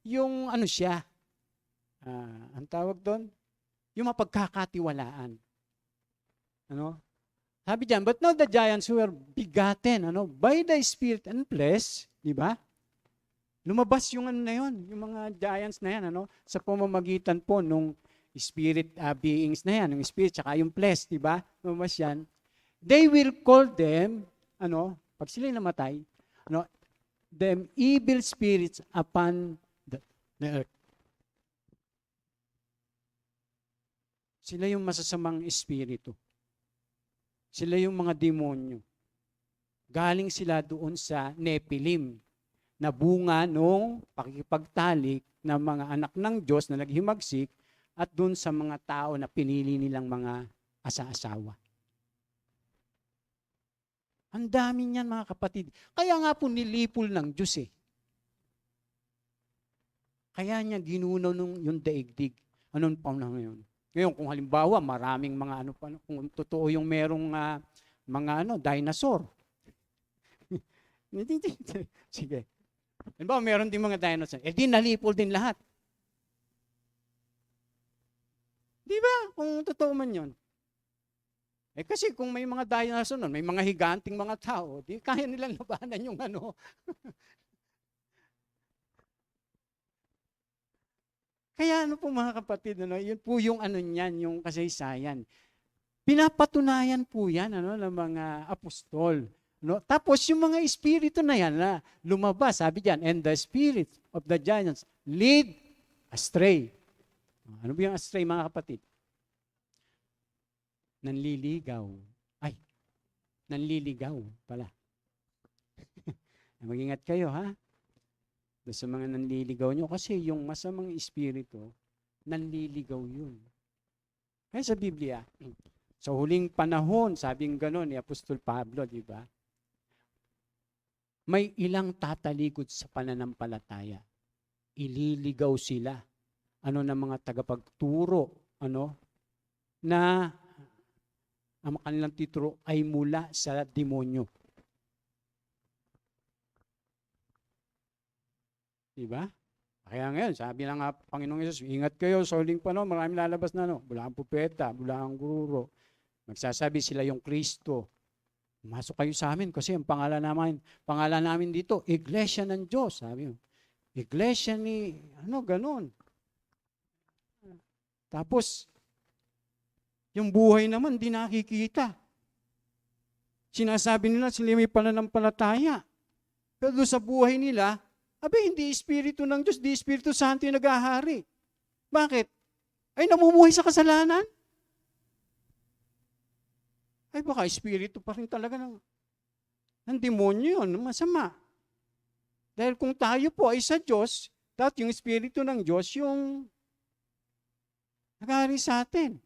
yung siya, ang tawag doon, yung mapagkakatiwalaan. Sabi diyan, but now the giants were begotten, by the Spirit and flesh, di ba? Lumabas yung na yun, yung mga giants na yan, sa pamamagitan po nung spirit beings na yan, yung spirit tsaka yung flesh, di ba? Lumabas yan. They will call them, pag sila namatay, them evil spirits upon the earth. Sila yung masasamang espiritu. Sila yung mga demonyo. Galing sila doon sa Nephilim, na bunga nung pakikipagtalik ng mga anak ng Diyos na naghimagsik at doon sa mga tao na pinili nilang mga asa-asawa. Ang dami niyan mga kapatid. Kaya nga po nilipol ng Diyos eh. Kaya niya ginunaw yung daigdig. Anong panahon ngayon? Ngayon kung halimbawa maraming mga ano pa, kung totoo yung merong mga dinosaur. Sige. Halimbawa meron din mga dinosaur. Di nalipol din lahat. Di ba? Kung totoo man yun. Kasi kung may mga dinosaur nun, may mga higanting mga tao, di kaya nilang labanan yung Kaya po mga kapatid, yun po yung niyan, yung kasaysayan. Pinapatunayan po yan ng mga apostol. Tapos yung mga espiritu na yan lumabas, sabi diyan, and the spirit of the giants lead astray. Ano ba yung astray mga kapatid? Nanliligaw. Nanliligaw pala. Mag-ingat kayo ha. Sa mga nanliligaw nyo, kasi yung masamang espiritu, nanliligaw yun. Kaya sa Biblia, sa huling panahon, sabing gano'n ni Apostol Pablo, di ba? May ilang tatalikod sa pananampalataya. Ililigaw sila. Ng mga tagapagturo, na ang kanilang tituro ay mula sa demonyo. Diba? Kaya ngayon, sabi na nga Panginoong Yesus, ingat kayo sa huling panahon, maraming lalabas na bulang pupeta, bulang gururo. Magsasabi sila yung Kristo. Masok kayo sa amin kasi ang pangalan namin dito, Iglesia ng Diyos. Sabi mo, Iglesia ni, ganon. Tapos, yung buhay naman, di nakikita. Sinasabi nila sila may pananampalataya. Pero sa buhay nila, hindi Espiritu ng Diyos, di Espiritu Santo yung nag-ahari. Bakit? Ay, namumuhay sa kasalanan? Ay, baka Espiritu pa rin talaga ng demonyo yun, masama. Dahil kung tayo po ay sa Diyos, dapat yung Espiritu ng Diyos yung nag-ahari sa atin.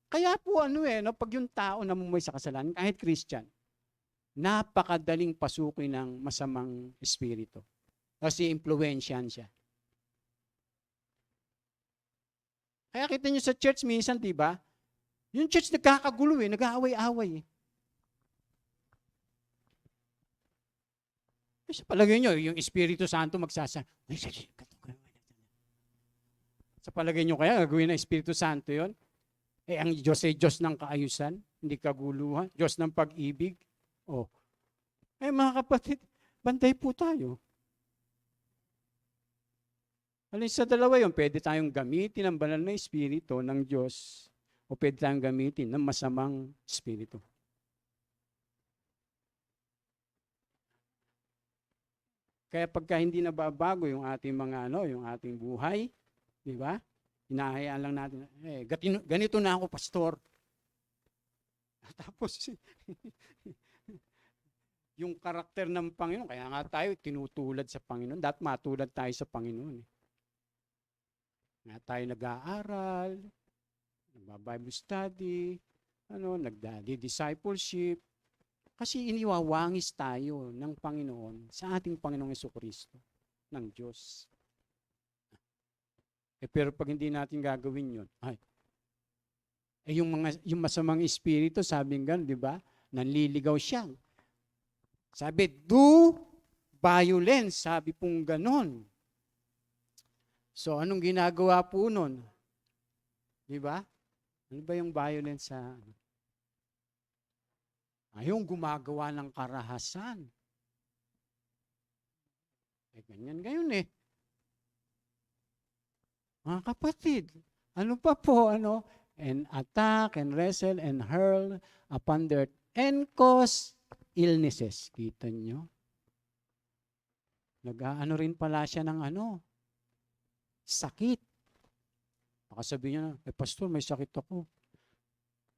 Kaya po pag yung tao namumuhay sa kasalanan, kahit Christian, napakadaling pasukin ng masamang espiritu. Kasi impluwensyahan siya. Kaya kita nyo sa church minsan, di ba? Yung church nagkakagulo nag-aaway-aaway Sa palagay nyo, yung Espiritu Santo sa palagay nyo kaya, gagawin ng Espiritu Santo yon? Ang Diyos ay Diyos ng kaayusan, hindi kaguluhan, Diyos ng pag-ibig. Mga kapatid, bantay po tayo. Alin sa dalawa yun, pwede tayong gamitin ang banal na espiritu ng Diyos o pwede tayong gamitin ng masamang espiritu. Kaya pagka hindi nababago yung ating yung ating buhay, di ba? Hinahayaan lang natin, ganito na ako, pastor. Tapos, yung karakter ng Panginoon, kaya nga tayo tinutulad sa Panginoon. Dapat matulad tayo sa Panginoon. Nga tayo nag-aaral, nag-Bible study, nagdi-discipleship. Kasi iniwawangis tayo ng Panginoon sa ating Panginoong Jesucristo, ng Diyos. Pero pag hindi natin gagawin yun, yung masamang espiritu, sabi nga, di ba? Nanliligaw siya. Sabi, do violence. Sabi pong ganon. So, anong ginagawa po nun? Di ba? Ano ba yung violence sa yung gumagawa ng karahasan. Ganyan gayon Mga kapatid, ano pa po, and attack, and wrestle, and hurl upon their and cause illnesses. Kita nyo? Rin pala siya ng sakit. Baka sabihin niya, pastor, may sakit ako.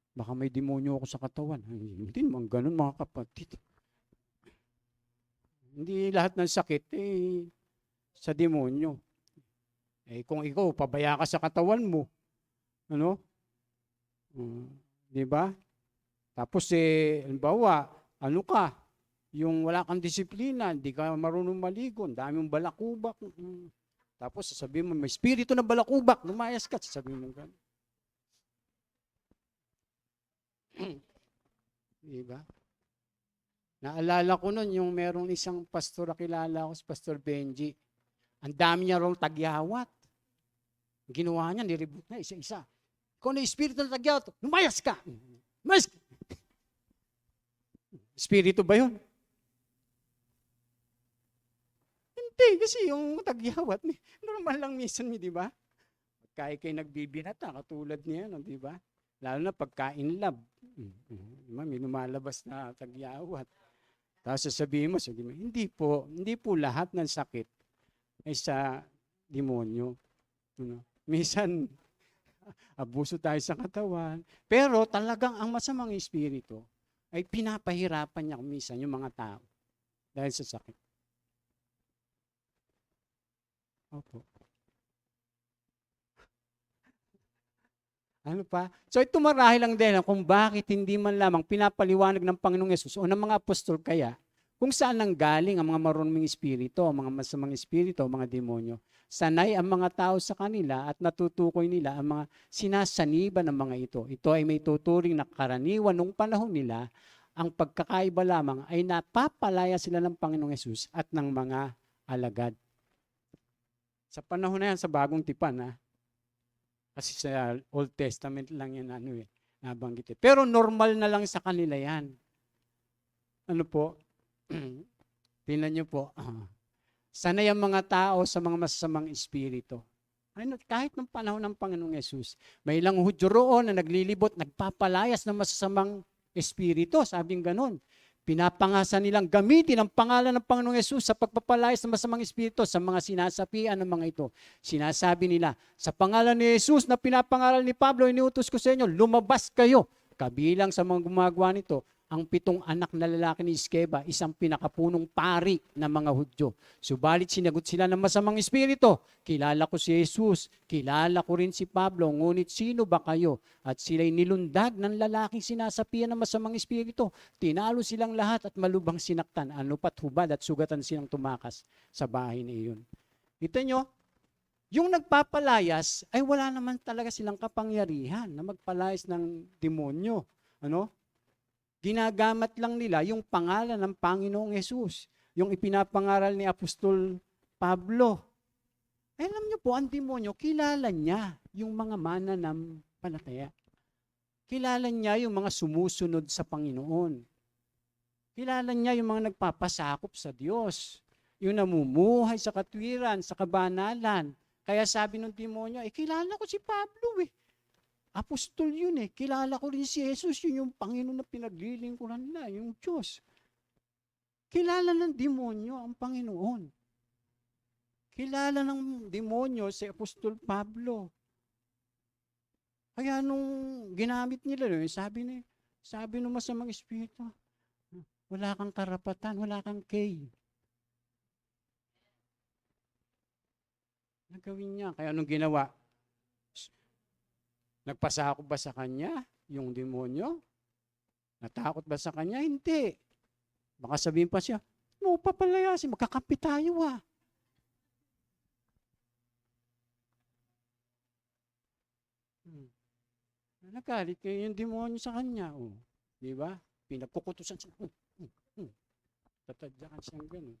Baka may demonyo ako sa katawan. Hindi naman ganun, mga kapatid. Hindi lahat ng sakit, sa demonyo. Kung ikaw, pabaya ka sa katawan mo, Di ba? Tapos halimbawa, ano ka, yung wala kang disiplina, hindi ka marunong maligo, ang dami mong balakubak. Tapos sasabihin mo, may espiritu na balakubak, lumayas ka, sasabihin mo gano'n. Di ba? Naalala ko nun, yung merong isang pastor na kilala ko, si Pastor Benji. Ang dami niya rong tagyawat. Ginawa niya, niribut na isa-isa. Kung ano yung espiritu na tagyawat, lumayas ka! Lumayas ka! Espiritu ba yun? Hindi, kasi yung tagyawat, normal lang minsan, di ba? Kaya kayo nagbibinata, katulad niya, di ba? Lalo na pagka-in love. May lumalabas na tagyawat. Tapos sasabihin mo, hindi po lahat ng sakit ay sa demonyo. Minsan, abuso tayo sa katawan. Pero talagang ang masamang espiritu ay pinapahirapan niya minsan yung mga tao dahil sa sakit. Opo. Ano pa? So ito marahil lang din kung bakit hindi man lamang pinapaliwanag ng Panginoong Yesus o ng mga apostol kaya kung saan nang galing ang mga marunong espiritu, ang mga masamang espiritu, mga demonyo. Sanay ang mga tao sa kanila at natutukoy nila ang mga sinasaniba ng mga ito. Ito ay may tuturing na karaniwan nung panahon nila. Ang pagkakaiba lamang ay napapalaya sila ng Panginoong Yesus at ng mga alagad. Sa panahon na yan, sa bagong tipan, kasi sa Old Testament lang yan nabanggit. Pero normal na lang sa kanila yan. Ano po? Tingnan niyo po. Sanay ang mga tao sa mga masasamang espiritu. Kahit ng panahon ng Panginoong Yesus, may ilang Hudyo roon na naglilibot, nagpapalayas ng masasamang espiritu. Sabing ganon. Pinapangasa nilang gamitin ang pangalan ng Panginoong Yesus sa pagpapalayas ng masamang espiritu sa mga sinasapian ng mga ito. Sinasabi nila, sa pangalan ni Jesus na pinapangaral ni Pablo, iniutos ko sa inyo, lumabas kayo. Kabilang sa mga gumagawa nito, ang 7 anak na lalaki ni Iskeba, isang pinakapunong pari ng mga Hudyo. Subalit sinagot sila ng masamang espiritu. Kilala ko si Jesus, kilala ko rin si Pablo, ngunit sino ba kayo? At sila'y nilundag ng lalaking sinasapian ng masamang espiritu. Tinalo silang lahat at malubhang sinaktan. Ano pat hubad at sugatan silang tumakas sa bahay na iyon. Kita nyo, yung nagpapalayas ay wala naman talaga silang kapangyarihan na magpalayas ng demonyo. Ano? Ginagamit lang nila yung pangalan ng Panginoong Yesus, yung ipinapangaral ni Apostol Pablo. Alam niyo po, ang demonyo, kilala niya yung mga mananampalataya. Kilala niya yung mga sumusunod sa Panginoon. Kilala niya yung mga nagpapasakop sa Diyos, yung namumuhay sa katwiran, sa kabanalan. Kaya sabi ng demonyo, kilala ko si Pablo Apostol yun Kilala ko rin si Jesus, yun yung Panginoon na pinaglilingkuran nila, yung Diyos. Kilala ng demonyo ang Panginoon. Kilala ng demonyo si Apostol Pablo. Kaya nung ginamit nila, sabi ng masamang espiritu, wala kang karapatan, wala kang kay. Nagawin niya. Kaya nung ginawa, nagpasakop ba sa kanya yung demonyo? Natakot ba sa kanya? Hindi. Baka sabihin pa siya, papalayasin, magkakampi tayo Nagalit kayo yung demonyo sa kanya. Di ba? Pinagkukutusan siya. Tatadyakan siyang gano'n.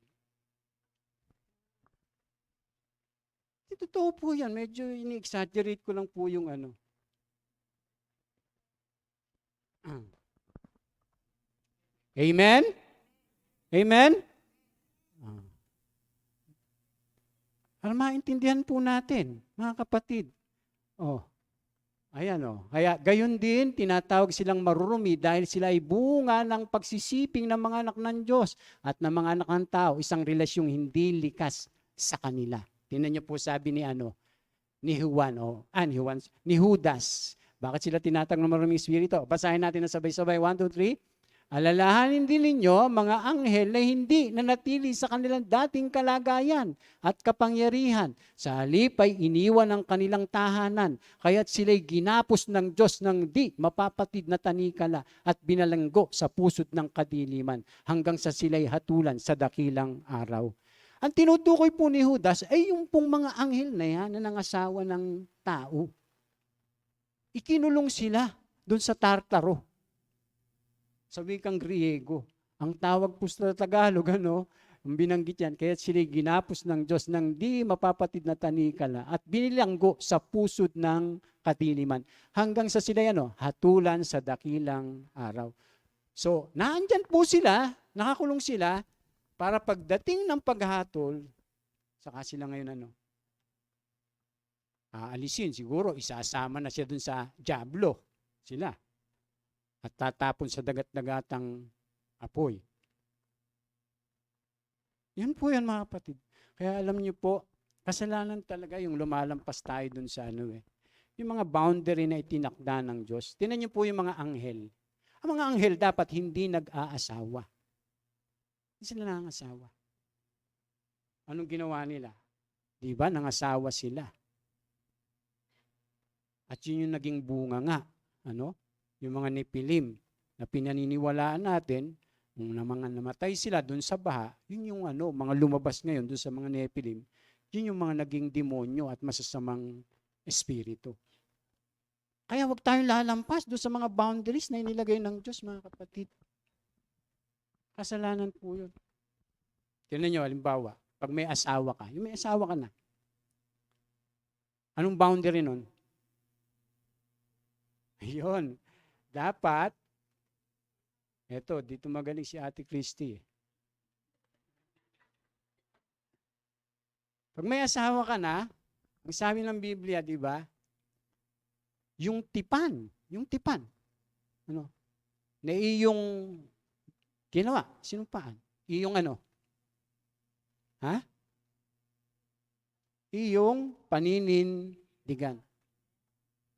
Totoo po yan. Medyo ini-exaggerate ko lang po yung Amen? Amen? Para maintindihan po natin, mga kapatid. Ayan Kaya gayon din, tinatawag silang marurumi dahil sila ay bunga ng pagsisiping ng mga anak ng Diyos at ng mga anak ng tao, isang relasyong hindi likas sa kanila. Tingnan niyo po sabi ni Judas. Bakit sila tinatawag ng maruming espiritu? Basahin natin na sabay-sabay. 1, 2, 3. Alalahanin din ninyo ang mga anghel na hindi nanatili sa kanilang dating kalagayan at kapangyarihan. Sa halip ay iniwan ang kanilang tahanan, kaya't sila'y ginapos ng Diyos ng di mapapatid na tanikala at binalanggo sa pusod ng kadiliman hanggang sa sila'y hatulan sa dakilang araw. Ang tinutukoy po ni Judas ay yung pong mga anghel na yan na nangasawa ng tao. Ikinulong sila doon sa Tartaro. Sa wikang Griego. Ang tawag po sa Tagalog, ang binanggit yan, kaya sila ginapos ng Diyos ng di mapapatid na tanikala at binilanggo sa pusod ng kadiliman hanggang sa sila hatulan sa dakilang araw. So, naandyan po sila, nakakulong sila, para pagdating ng paghatol, saka sila ngayon aalisin, siguro isasama na siya dun sa dyablo, sila. At tatapon sa dagat-dagatang apoy. Yan po yan mga kapatid. Kaya alam niyo po, kasalanan talaga yung lumalampas tayo dun sa yung mga boundary na itinakda ng Diyos. Tingnan niyo po yung mga anghel. Ang mga anghel dapat hindi nag-aasawa. Hindi sila nangangasawa. Anong ginawa nila? Di ba? Nangasawa sila. At yun yung naging bunga nga. Yung mga Nepilim na pinaniniwalaan natin, nung mga namatay sila doon sa baha, yun yung mga lumabas ngayon doon sa mga Nepilim, yun yung mga naging demonyo at masasamang espiritu. Kaya wag tayong lalampas doon sa mga boundaries na inilagay ng Diyos, mga kapatid. Kasalanan po yun. Tignan nyo, halimbawa, pag may asawa ka, yung may asawa ka na, anong boundary nun? Ayun. Dapat, dito magaling si Ate Christy. Pag may asawa ka na, ang sabi ng Biblia, di ba? Yung tipan, na iyong ginawa, sinumpaan. Iyong iyong paninindigan.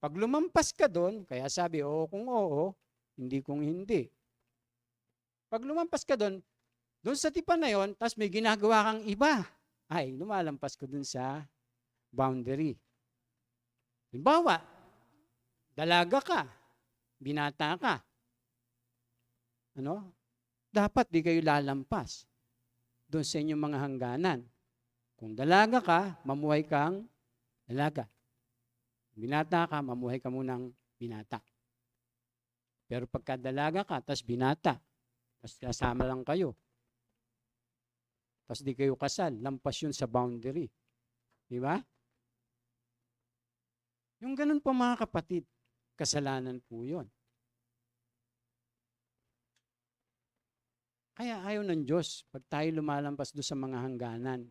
Pag lumampas ka doon, kaya sabi, oo kung oo, hindi kung hindi. Pag lumampas ka doon sa tipan na yon, tapos may ginagawa kang iba, ay, lumalampas ka doon sa boundary. Halimbawa, dalaga ka, binata ka. Dapat di kayo lalampas doon sa inyong mga hangganan. Kung dalaga ka, mamuhay kang dalaga. Binata ka, mamuhay ka munang binata. Pero pagka dalaga ka, tas binata, tas kasama lang kayo, tas di kayo kasal, lampas yun sa boundary. Di ba? Yung ganun po mga kapatid, kasalanan po yun. Kaya ayaw ng Diyos, pag tayo lumalampas doon sa mga hangganan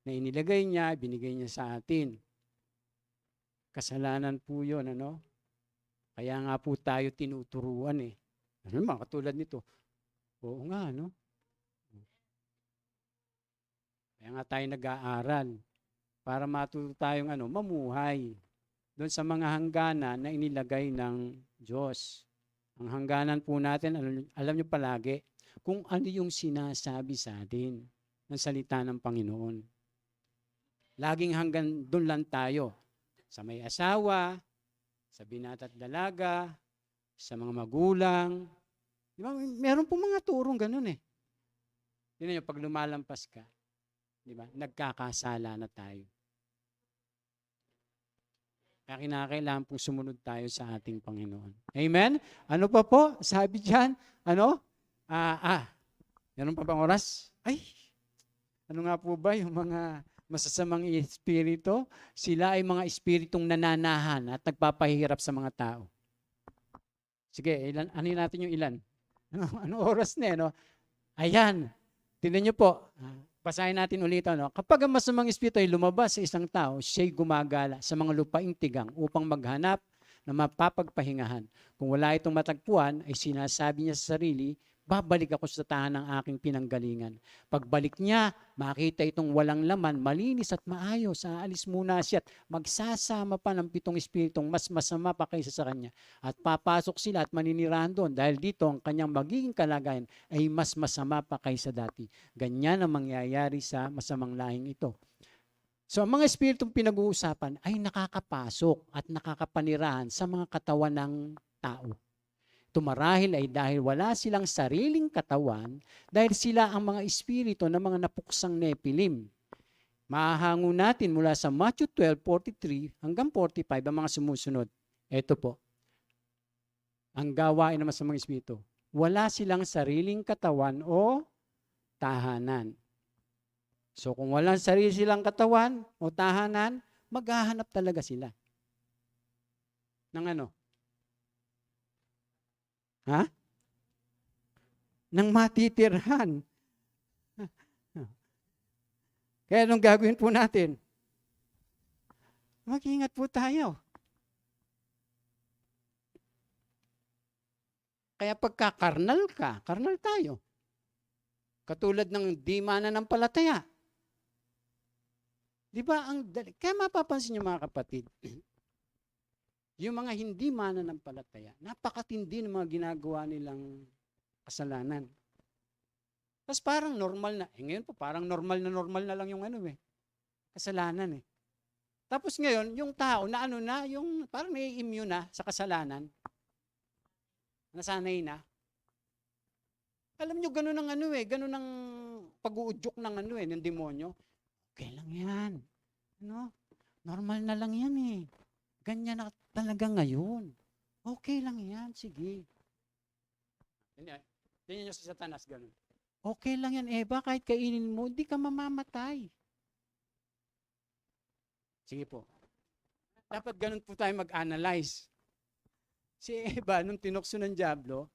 na inilagay niya, binigay niya sa atin, kasalanan po yun, Kaya nga po tayo tinuturuan mga katulad nito. Oo nga, Kaya nga tayo nag-aaral para matuto tayong mamuhay doon sa mga hangganan na inilagay ng Diyos. Ang hangganan po natin, alam niyo palagi, kung ano yung sinasabi sa atin ng salita ng Panginoon. Laging hanggang doon lang tayo. Sa may asawa, sa binata at dalaga, sa mga magulang. Di ba? Meron po mga turong ganun Tingnan niyo, pag lumalampas ka, di ba? Nagkakasala na tayo. Kaya kinakailangan pong sumunod tayo sa ating Panginoon. Amen? Ano pa po? Sabi diyan, meron pa bang oras? Ay, ano nga po ba yung mga masasamang espiritu? Sila ay mga espiritong nananahan at nagpapahirap sa mga tao. Sige, anin natin yung ilan? Ano oras na Ayan, tingnan niyo po. Basahin natin ulit. Kapag ang masamang espiritu ay lumabas sa isang tao, siya'y gumagala sa mga lupaing tigang upang maghanap na mapapagpahingahan. Kung wala itong matagpuan, ay sinasabi niya sa sarili, Babalik ako sa tahanan ng aking pinanggalingan. Pagbalik niya, makita itong walang laman, malinis at maayos. Aalis muna siya at magsasama pa ng 7 espiritong mas masama pa kaysa sa kanya. At papasok sila at maninirahan doon dahil dito ang kanyang magiging kalagayan ay mas masama pa kaysa dati. Ganyan ang mangyayari sa masamang lahing ito. So ang mga espiritong pinag-uusapan ay nakakapasok at nakakapanirahan sa mga katawan ng tao. Tumarahil ay dahil wala silang sariling katawan, dahil sila ang mga espiritu ng mga napuksang Nephilim. Mahahango natin mula sa Matthew 12:43 hanggang 45 ang mga sumusunod. Ito po. Ang gawain naman sa mga espiritu. Wala silang sariling katawan o tahanan. So kung walang sarili silang katawan o tahanan, maghahanap talaga sila. Ng ano? Ha? Nang matitirhan. Kaya anong gagawin po natin? Mag-ingat po tayo. Kaya pagka karnal ka, karnal tayo. Katulad ng di mananampalataya. Di ba? Kaya mapapansin niyo mga kapatid, yung mga hindi mananampalataya, napakatindi ng mga ginagawa nilang kasalanan. Tapos parang normal na. Ngayon po, parang normal na lang yung kasalanan eh. Tapos ngayon, yung tao na yung parang nai-immune na sa kasalanan, nasanay na. Alam nyo, ganun ang ganun ang pag-uudyok ng ng demonyo. Okay lang yan. Normal na lang yan eh. Ganyan na talaga ngayon. Okay lang yan, sige. Tingnan nyo sa Satanas, ganun. Okay lang yan, Eva, kahit kainin mo, hindi ka mamamatay. Sige po. Dapat ganun po tayo mag-analyze. Si Eva, nung tinukso ng Diablo,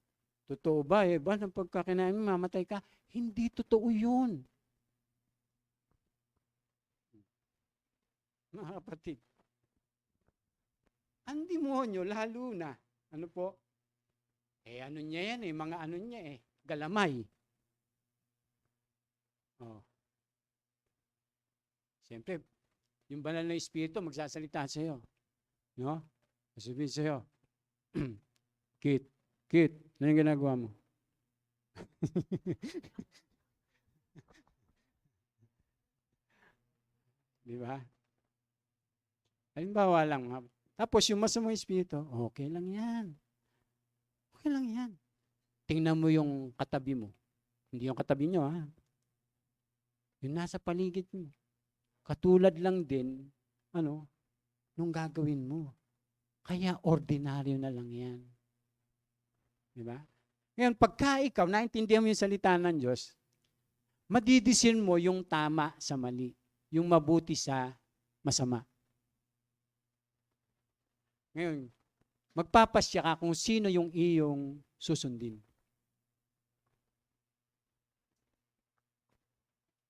totoo ba, Eva, nang pagkakinain mo, mamatay ka? Hindi totoo yun. Mga kapatid, ang demonyo, lalo na, ano po? Ano niya yan mga niya galamay. Oh. Siyempre, yung banal na espiritu magsasalita sa iyo. No? Sasabihin sa iyo, Kit, ano yung ginagawa mo? Di ba? Halimbawa lang, tapos yung masamang espiritu, okay lang yan. Okay lang yan. Tingnan mo yung katabi mo. Hindi yung katabi nyo, ha? Yung nasa paligid mo. Katulad lang din, nung gagawin mo. Kaya ordinaryo na lang yan. Di ba? Ngayon, pagka ikaw, naintindihan mo yung salita ng Diyos, madidisin mo yung tama sa mali, yung mabuti sa masama. Ngayon, magpapasya ka kung sino yung iyong susundin.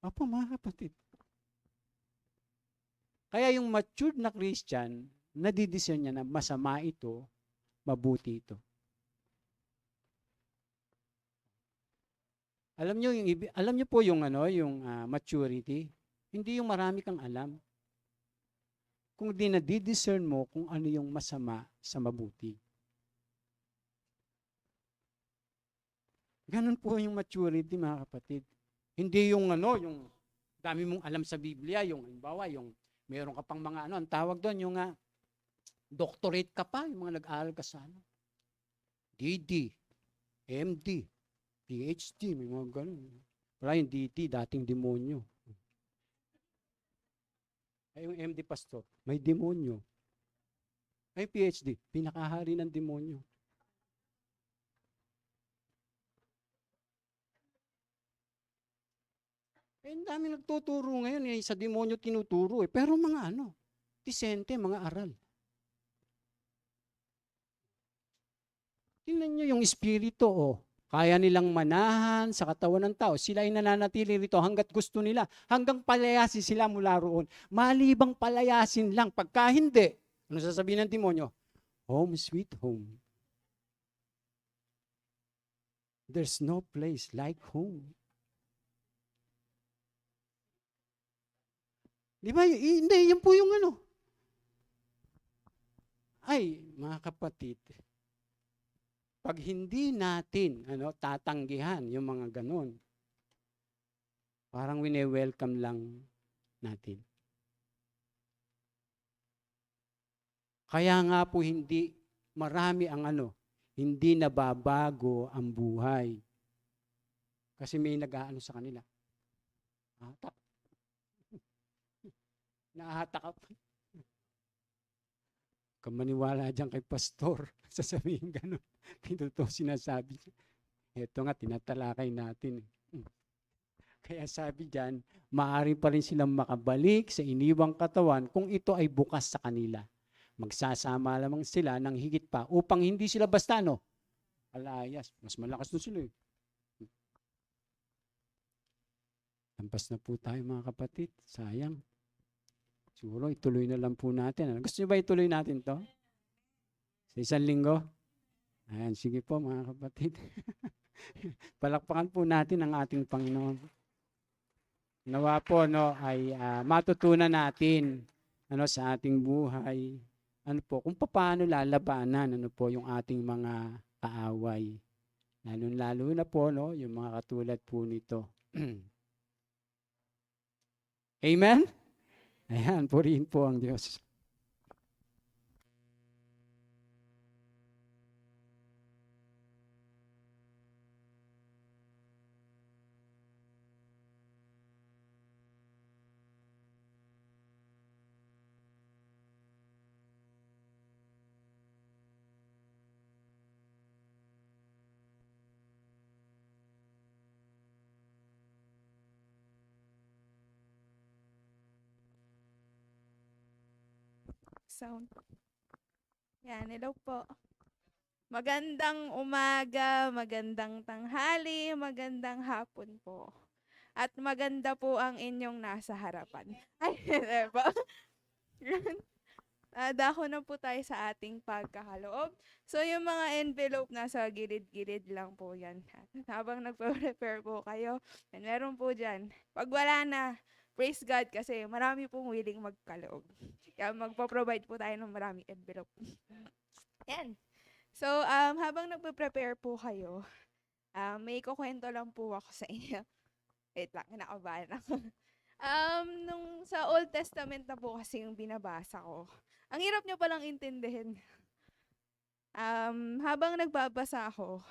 Opo, mga kapatid. Kaya yung matured na Christian, nadidiscern niya na masama ito, mabuti ito. Alam niyo po yung maturity, hindi yung marami kang alam. Kung di nadidiscern mo kung ano yung masama sa mabuti. Ganun po yung maturity, mga kapatid. Hindi yung yung dami mong alam sa Biblia, yung halimbawa, yung meron ka pang mga ang tawag doon, yung doctorate ka pa, yung mga nag-aaral ka sa DD, MD, PhD, may mga ganun. Wala yung DT, dating demonyo. Ay, yung MD pastor, may demonyo. Ay, PhD, pinakahari ng demonyo. Ang dami nagtuturo ngayon, sa demonyo tinuturo Pero mga disente, mga aral. Tingnan nyo yung espiritu, Kaya nilang manahan sa katawan ng tao. Sila ay nananatili rito hanggat gusto nila. Hanggang palayasin sila mula roon. Malibang palayasin lang. Pagka hindi, ano sasabihin ng demonyo? Home sweet home. There's no place like home. Di ba? Hindi, yun po yung ano. Ay, mga kapatid, pag hindi natin tatanggihan yung mga ganun, parang wine-welcome lang natin. Kaya nga po hindi marami ang hindi nababago ang buhay. Kasi may nag-aano sa kanila. Hatak. Nahatak ka pa. Kung maniwala dyan kay pastor, sasabihin gano'n. Pinto sinasabi niya. Ito nga, tinatalakay natin. Kaya sabi dyan, maaari pa rin silang makabalik sa iniwang katawan kung ito ay bukas sa kanila. Magsasama lamang sila ng higit pa upang hindi sila basta alayas. Mas malakas na sila eh. Lampas na po tayo mga kapatid. Sayang. Siguro ituloy na lang po natin. Gusto niyo ba ituloy natin to? Sa isang linggo? Ayan, sige po mga kapatid. Palakpakan po natin ang ating Panginoon. Nawa po ay matutunan natin sa ating buhay kung paano lalabanan po yung ating mga kaaway. Lalo na po yung mga katulad po nito. Amen? Ayan, purihin po ang Diyos. Sound. Yan, hello po. Magandang umaga, magandang tanghali, magandang hapon po. At maganda po ang inyong nasa harapan. Ay, diba? Dako na po tayo sa ating pagkakaloob. So, yung mga envelope nasa gilid-gilid lang po yan. Habang nagpe-prepare po kayo, meron po dyan. Pag wala na, praise God kasi marami pong willing magkaloob. Kaya magpo-provide po tayo ng maraming envelope. Yan. So, habang nagpe-prepare po kayo, may kukwento lang po ako sa inyo. Wait lang, kinakabahan ako. Nung sa Old Testament na po kasi yung binabasa ko, ang hirap nyo palang intindihin. Habang nagbabasa ako,